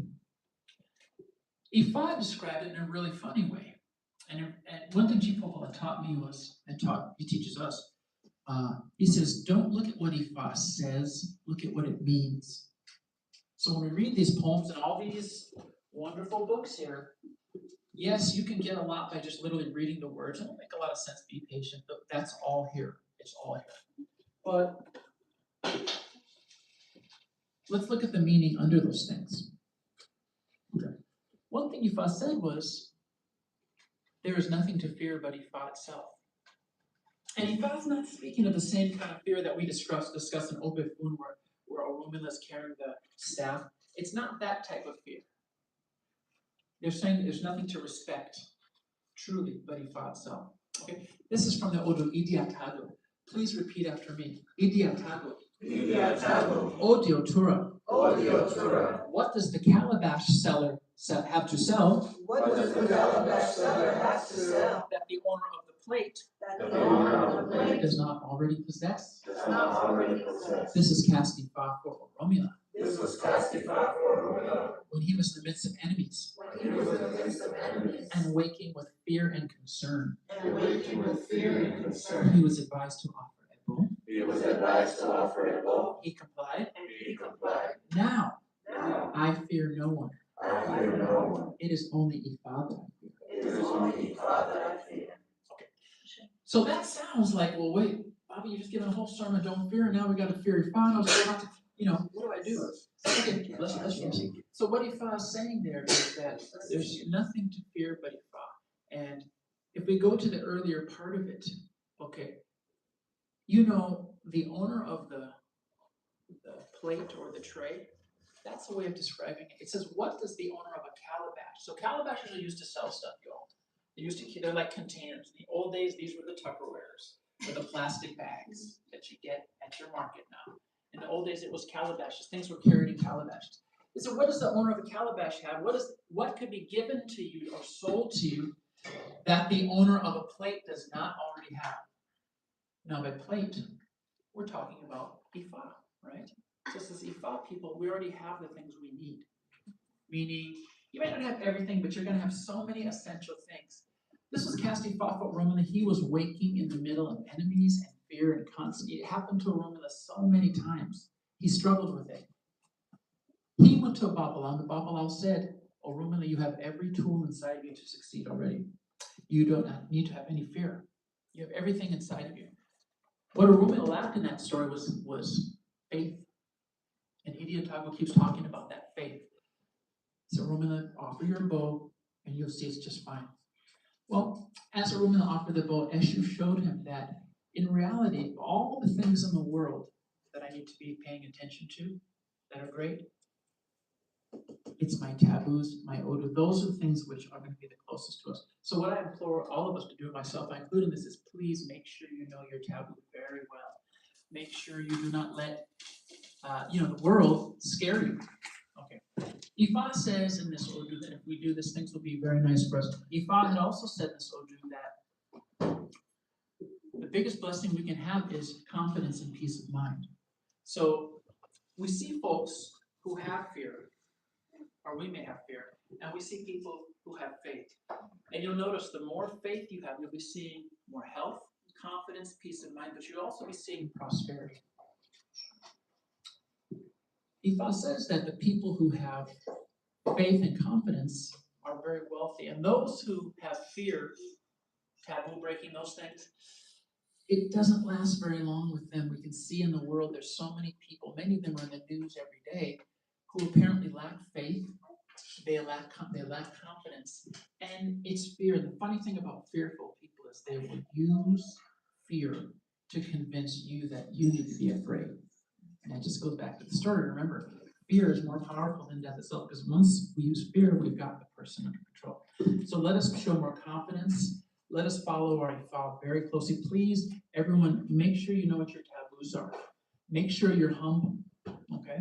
Ifa described it in a really funny way. And one thing Chief Popola taught me he teaches us, he says, don't look at what Ifa says, look at what it means. So when we read these poems and all these wonderful books here, yes, you can get a lot by just literally reading the words. It don't make a lot of sense, be patient, but that's all here. It's all here. But let's look at the meaning under those things. Okay. One thing Ifa said was, there is nothing to fear but Ifa itself. And Ifa's not speaking of the same kind of fear that we discuss in Obefun, where Oromila is carrying the staff. It's not that type of fear. They're saying there's nothing to respect, truly, but Ifa itself. Okay? This is from the Odo Idiatago. Please repeat after me. Idiatago. Idiatago. Odiotura. Odiotura. What does the calabash seller have to sell? What does the calabash seller have to sell? That the owner of the plate That the owner of the plate does not already possess. does not already possess. This is casting far for Romula. This was castified for Romeo When he was in the midst of enemies when he was in the midst of enemies and waking with fear and concern. and waking with fear and He concern. was advised to offer a bull. He was advised to offer a bull, He complied. and he complied. Now Now I fear no one. I fear no one. It is only Ifa that I fear. It is only God that I fear. So that sounds like, well, wait, Bobby, you just given a whole sermon, don't fear, and now we got to fear Ifa. I was about to, what do I do? Okay, let's finish. So what Ifa is saying there is that there's nothing to fear but Ifa. And if we go to the earlier part of it, okay, the owner of the plate or the tray, that's a way of describing it. It says, what does the owner of a calabash? So calabashes are used to sell stuff, y'all. They're like containers. In the old days, these were the Tupperwares, or the plastic bags that you get at your market now. In the old days, it was calabashes. Things were carried in calabashes. So what does the owner of a calabash have? What could be given to you or sold to you that the owner of a plate does not already have? Now, by plate, we're talking about Ifa, right? Just as Ifa people, we already have the things we need. Meaning, you might not have everything, but you're going to have so many essential things. This was casting Ifa for Romula. He was waking in the middle of enemies and fear and constantly. It happened to Romula so many times. He struggled with it. He went to a Babalao, and the Babalao said, "Oh, Romula, you have every tool inside of you to succeed already. You don't need to have any fear. You have everything inside of you." What Romula lacked in that story was faith. And Idiotago keeps talking about that faith. So Romula, offer your bow, and you'll see it's just fine. Well, as Romula offered the bow, Eshu showed him that in reality, all the things in the world that I need to be paying attention to that are great, it's my taboos, my odu. Those are the things which are going to be the closest to us. So what I implore all of us to do, myself including this, is please make sure you know your taboo very well. Make sure you do not let the world scare you. Okay. Ifa says in this Odu that if we do this, things will be very nice for us. Ifa had also said in this Odu that the biggest blessing we can have is confidence and peace of mind. So we see folks who have fear, or we may have fear, and we see people who have faith. And you'll notice the more faith you have, you'll be seeing more health, confidence, peace of mind, but you'll also be seeing prosperity. Ifa says that the people who have faith and confidence are very wealthy, and those who have fear, taboo breaking, those things, it doesn't last very long with them. We can see in the world there's so many people, many of them are in the news every day, who apparently lack faith, they lack confidence, and it's fear. The funny thing about fearful people is they will use fear to convince you that you need to be afraid. And it just goes back to the story. Remember, fear is more powerful than death itself, because once we use fear, we've got the person under control. So let us show more confidence. Let us follow our Ifa very closely. Please, everyone, make sure you know what your taboos are. Make sure you're humble, okay?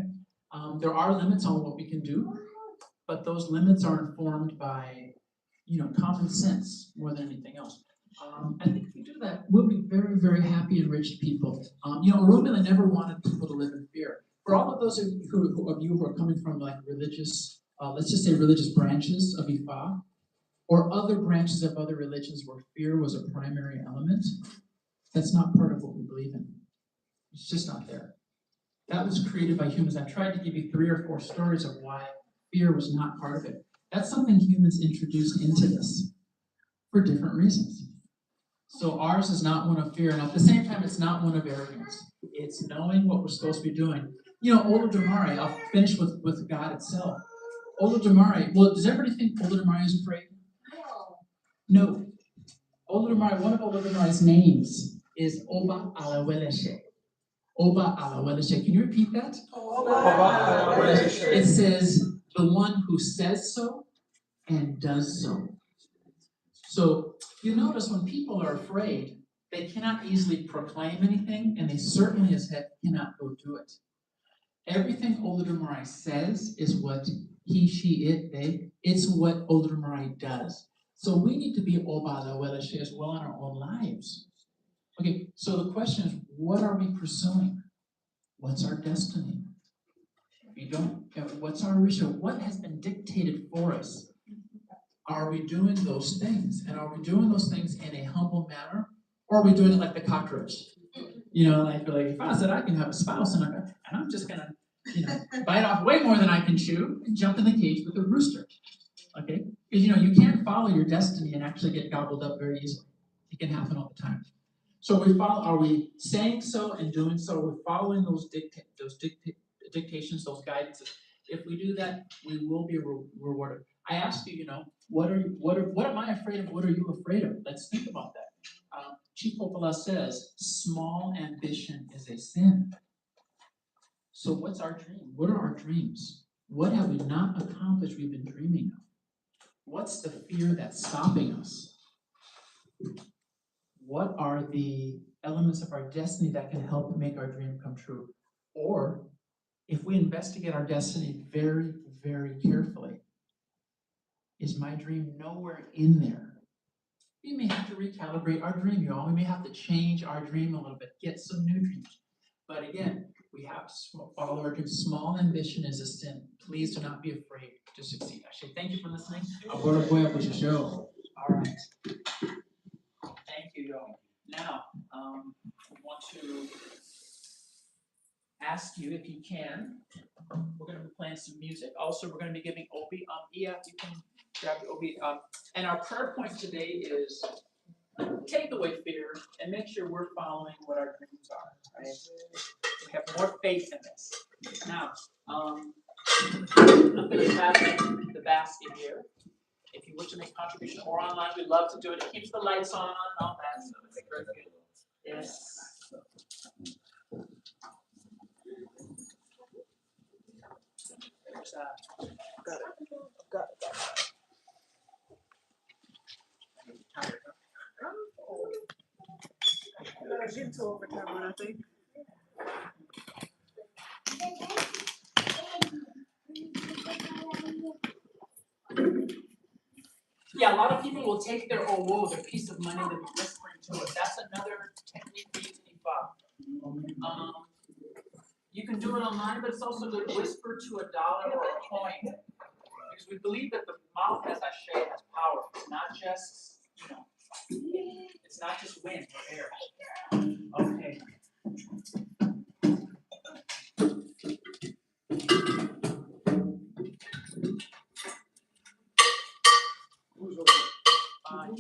There are limits on what we can do, but those limits are informed by, common sense more than anything else. I think if we do that, we'll be very, very happy and rich people. Romula never wanted people to live in fear. For all of those of you who are coming from like religious, let's just say religious branches of Ifa, or other branches of other religions where fear was a primary element, that's not part of what we believe in. It's just not there. That was created by humans. I've tried to give you 3 or 4 stories of why fear was not part of it. That's something humans introduced into this for different reasons. So ours is not one of fear, and at the same time, it's not one of arrogance. It's knowing what we're supposed to be doing. Olodumare, I'll finish with God itself. Olodumare, well, does everybody think Olodumare is afraid? No. Olodumare, one of Olodumare's names is Oba Alaweleshe. Oba Alaweleshe. Can you repeat that? Oba Alaweleshe. It says, the one who says so and does so. So you notice when people are afraid, they cannot easily proclaim anything, and they certainly as heck cannot go do it. Everything Olodumare says is what he, she, it, they. It's what Olodumare does. So we need to be Obada Welashe as well in our own lives. Okay, so the question is, what are we pursuing? What's our destiny? If you don't, what's our research? What has been dictated for us? Are we doing those things? And are we doing those things in a humble manner? Or are we doing it like the cockroach? Like if I said I can have a spouse and I'm just gonna, bite off way more than I can chew and jump in the cage with a rooster. Okay? Because you can't follow your destiny and actually get gobbled up very easily. It can happen all the time. So are we saying so and doing so? We're following those dictations, those guidances. If we do that, we will be rewarded. I ask you, what am I afraid of? What are you afraid of? Let's think about that. Chief Popala says, small ambition is a sin. So what's our dream? What are our dreams? What have we not accomplished we've been dreaming of? What's the fear that's stopping us? What are the elements of our destiny that can help make our dream come true? Or if we investigate our destiny very, very carefully, is my dream nowhere in there? We may have to recalibrate our dream, y'all. We may have to change our dream a little bit, get some new dreams. But again, we have to follow our dream. Small ambition is a sin. Please do not be afraid to succeed. Actually, thank you for listening. Aboru Aboye with your show. All right. Thank you, y'all. Now, I want to ask you if you can. We're going to be playing some music. Also, we're going to be giving Obi. Iya, you can grab the Obi. And our prayer point today is take away fear and make sure we're following what our dreams are. Right? We have more faith in this. Now, I'm going to pass the basket here. If you wish to make a contribution or online, we'd love to do it. It keeps the lights on and all that, so it's very good. Yes. There's that. Got it. Getting to overtime, I think. Yeah, a lot of people will take their their piece of money, they'll be whispering to it. That's another technique for you to keep. You can do it online, but it's also good to whisper to $1 or a coin. Because we believe that the mouth has power. It's not just, it's not just wind or air. Okay. Fine.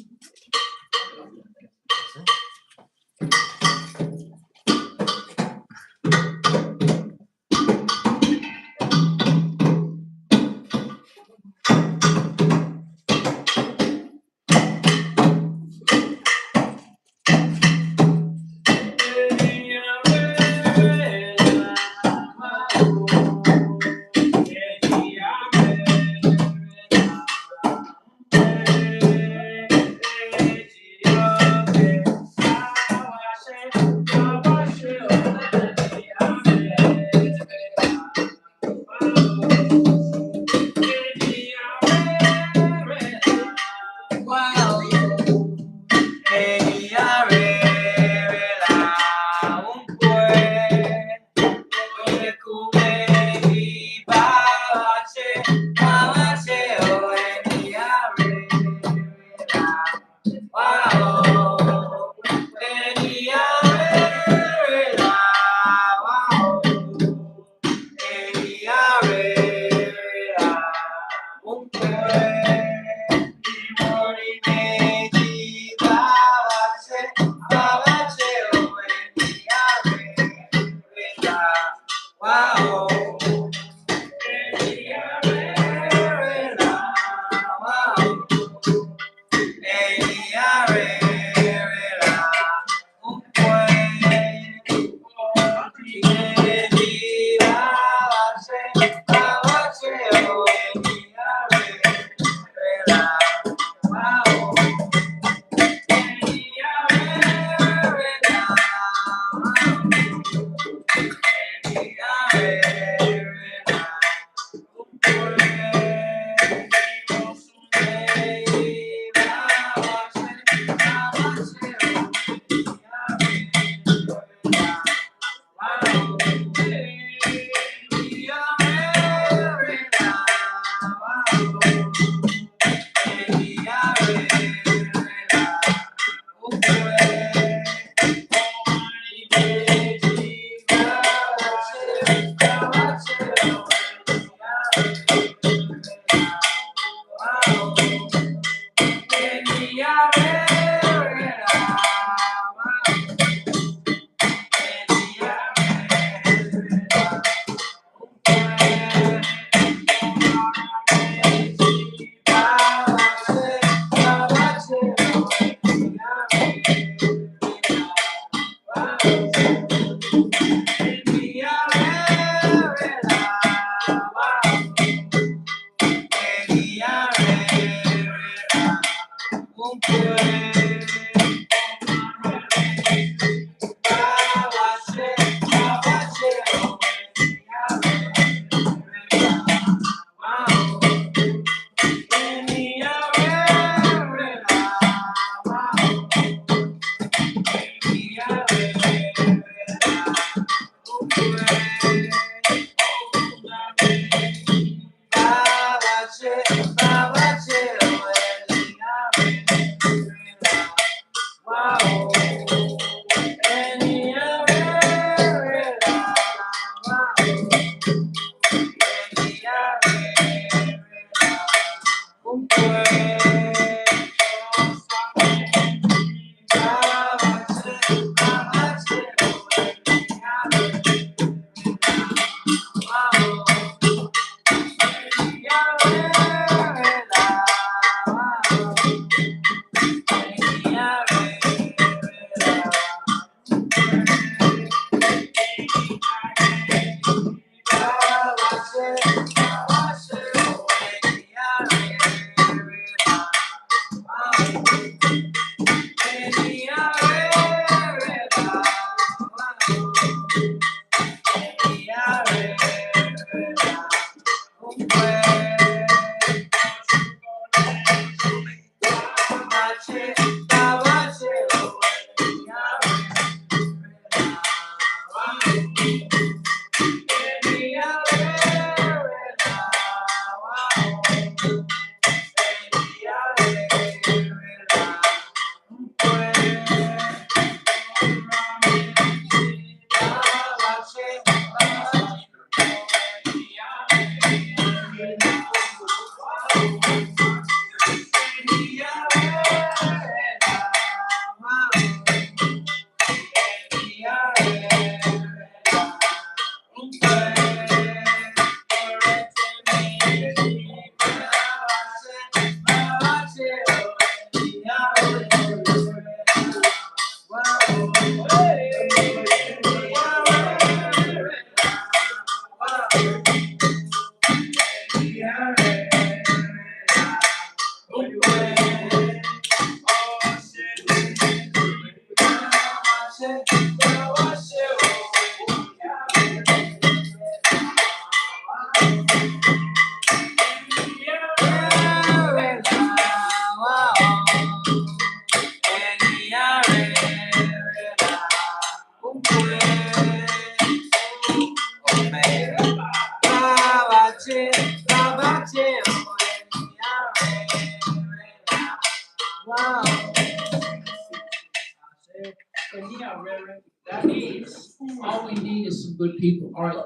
That means all we need is some good people. All right,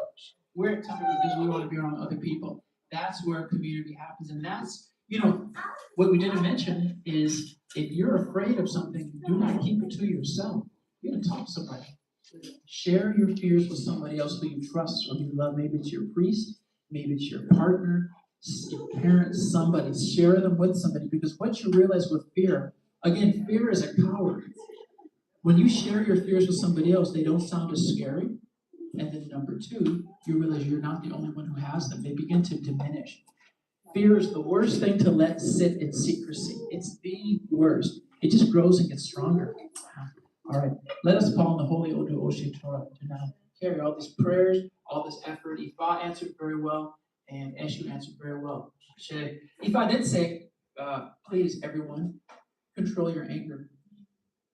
we're at time because we want to be around other people. That's where community happens, and that's what we didn't mention is if you're afraid of something, do not keep it to yourself. You're gonna talk to somebody. Share your fears with somebody else who you trust or you love. Maybe it's your priest, maybe it's your partner, your parents, somebody. Share them with somebody because what you realize with fear, again, fear is a coward. When you share your fears with somebody else, they don't sound as scary. And then number two, you realize you're not the only one who has them. They begin to diminish. Fear is the worst thing to let sit in secrecy. It's the worst. It just grows and gets stronger. All right, let us call on the Holy Odu Oshe Torah to now carry all these prayers, all this effort. Ifa answered very well, and Eshu answered very well. Ifa did say, please, everyone, control your anger.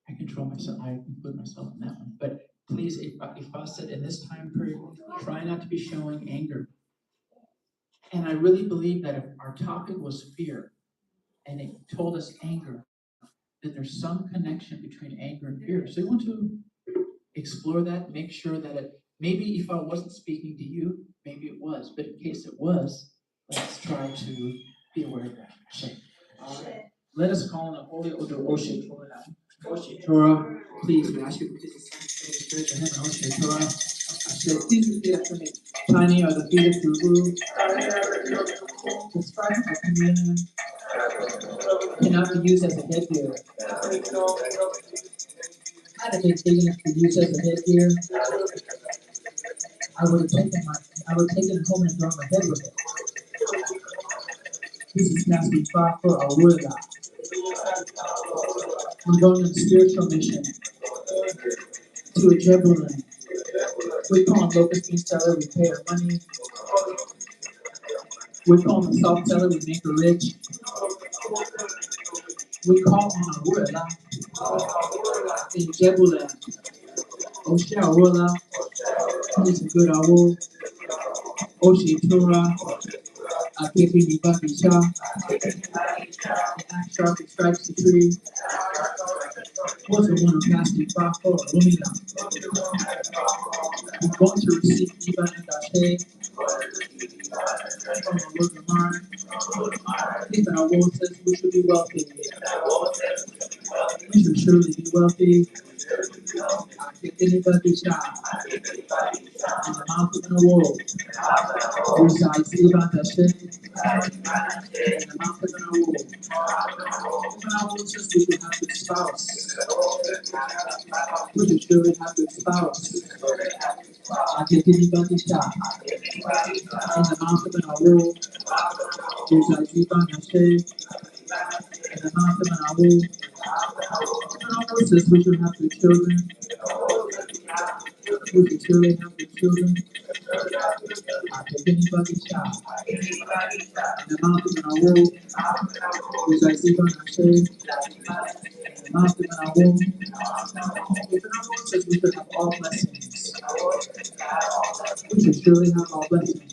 I control myself. I include myself in that one. But please, Ifa said in this time period, try not to be showing anger. And I really believe that if our topic was fear, and it told us anger, that there's some connection between anger and fear. So you want to explore that, make sure that maybe if I wasn't speaking to you, maybe it was, but in case it was, let's try to be aware of that. So, let us call on the Holy Odu Oshe Torah now. Oshe Torah, please, we ask you to please the Spirit of heaven, Oshe Torah. Please repeat after me. Tiny are the feet of Guru. The stripes of communion cannot be used as a headgear. Had it been big enough to use as a headgear, I would take it home and drum my head with it. This is Pastor Far for Awurla. I'm going on a spiritual mission to a Jebulin. We call him locust bean seller, we pay our money. We call him salt seller, we make her rich. We call on Awurla in Jebulin. Oshe Awurla, he's a good Awo. Oshe Tura, Akebi Nibakisha, the axe sharp that strikes the tree. Was the one who passed it far for Lumina. We're going to receive Eva and Dashe from the Lord of mine. If our world says we should be wealthy, we should surely be wealthy. I think anybody shot in the mouth of an world resides Eva and Dashe in the mouth of an world. If our world says we should have a spouse, we should surely have a spouse. I think anybody shot in the mouth of an world resides Eva and Dashe in the mouth of an world. Since we should have the children, we should surely have the children. I take anybody's child. In the mountain of our womb, which I see on our shade, in the mountain of our womb, if our Lord says we should have all blessings, we should surely have all blessings.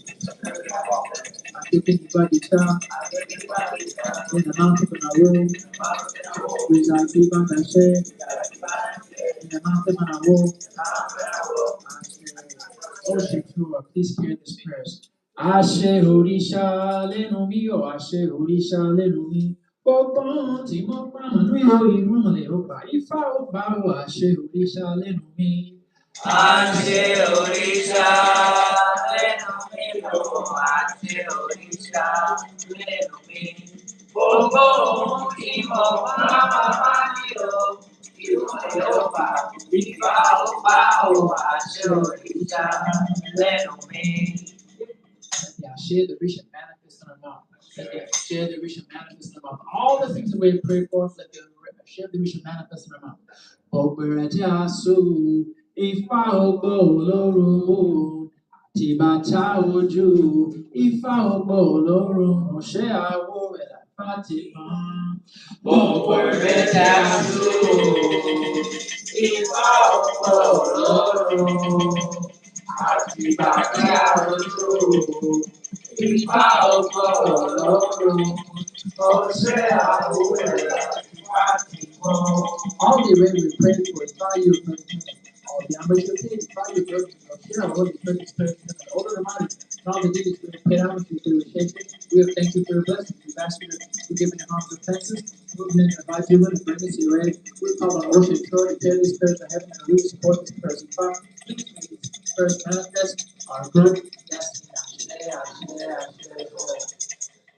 I take anybody's child. In the mountain of our womb, which I see on our shade, in the mountain of our womb, Ocean Tour, please hear this prayer. Ashe Orisha lenu mi o, Ashe Orisha lenu mi. Gbogbo tí mo pa mọ̀ ní ìrúnmọ̀lẹ̀ ọba, Ifá ọba o, Ashe Orisha lenu mi. Ashe Orisha lenu mi o, Ashe Orisha lenu mi. Gbogbo tí mo pa bàbá mi o, ìrúnmọ̀lẹ̀ ọba, Ifá ọba o, Ashe Orisha lenu mi. Share the vision, manifest in our mouth. Share the vision, manifest in our mouth. All the things that we pray for, let the share the vision, manifest in our mouth. Oberaja so Ifa ogbo olorun Tibata oju Ifa ogbo olorun Moshe awo ela Fatima. Oberaja so Ifa ogbo olorun Tibata oju Ifa ogbo olorun Moshe awo ela Fatima. All the way we pray for is 5 years. All the ambitious things, 5 years. Share all the church experience. All the money, all the things we pay out to do attention. We have thank you for your blessings. We've asked you to give in the hearts of offenses. Movement and invite you in the pregnancy ready. We call on worship church to tear these spirits of heaven and we support this person. Father, please make these spirits manifest our good destiny.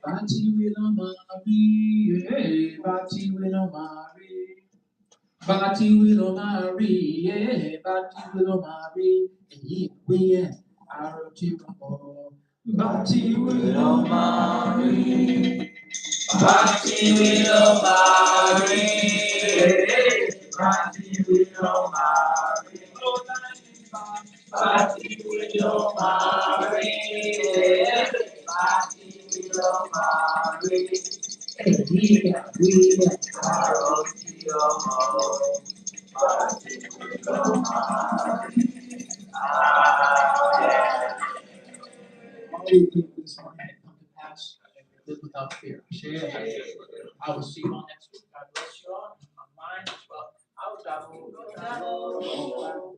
Bati will Mary, Bati will Mary. Bati will marry, yeah, Bati will marry, yeah, we are to Bati will marry, Bati will marry, Bati will marry, Bati will marry, Bati will marry, yeah, we all we do this morning and come to pass and we live without fear. Share. I will see you all next week. God bless you all. Mine as well. I will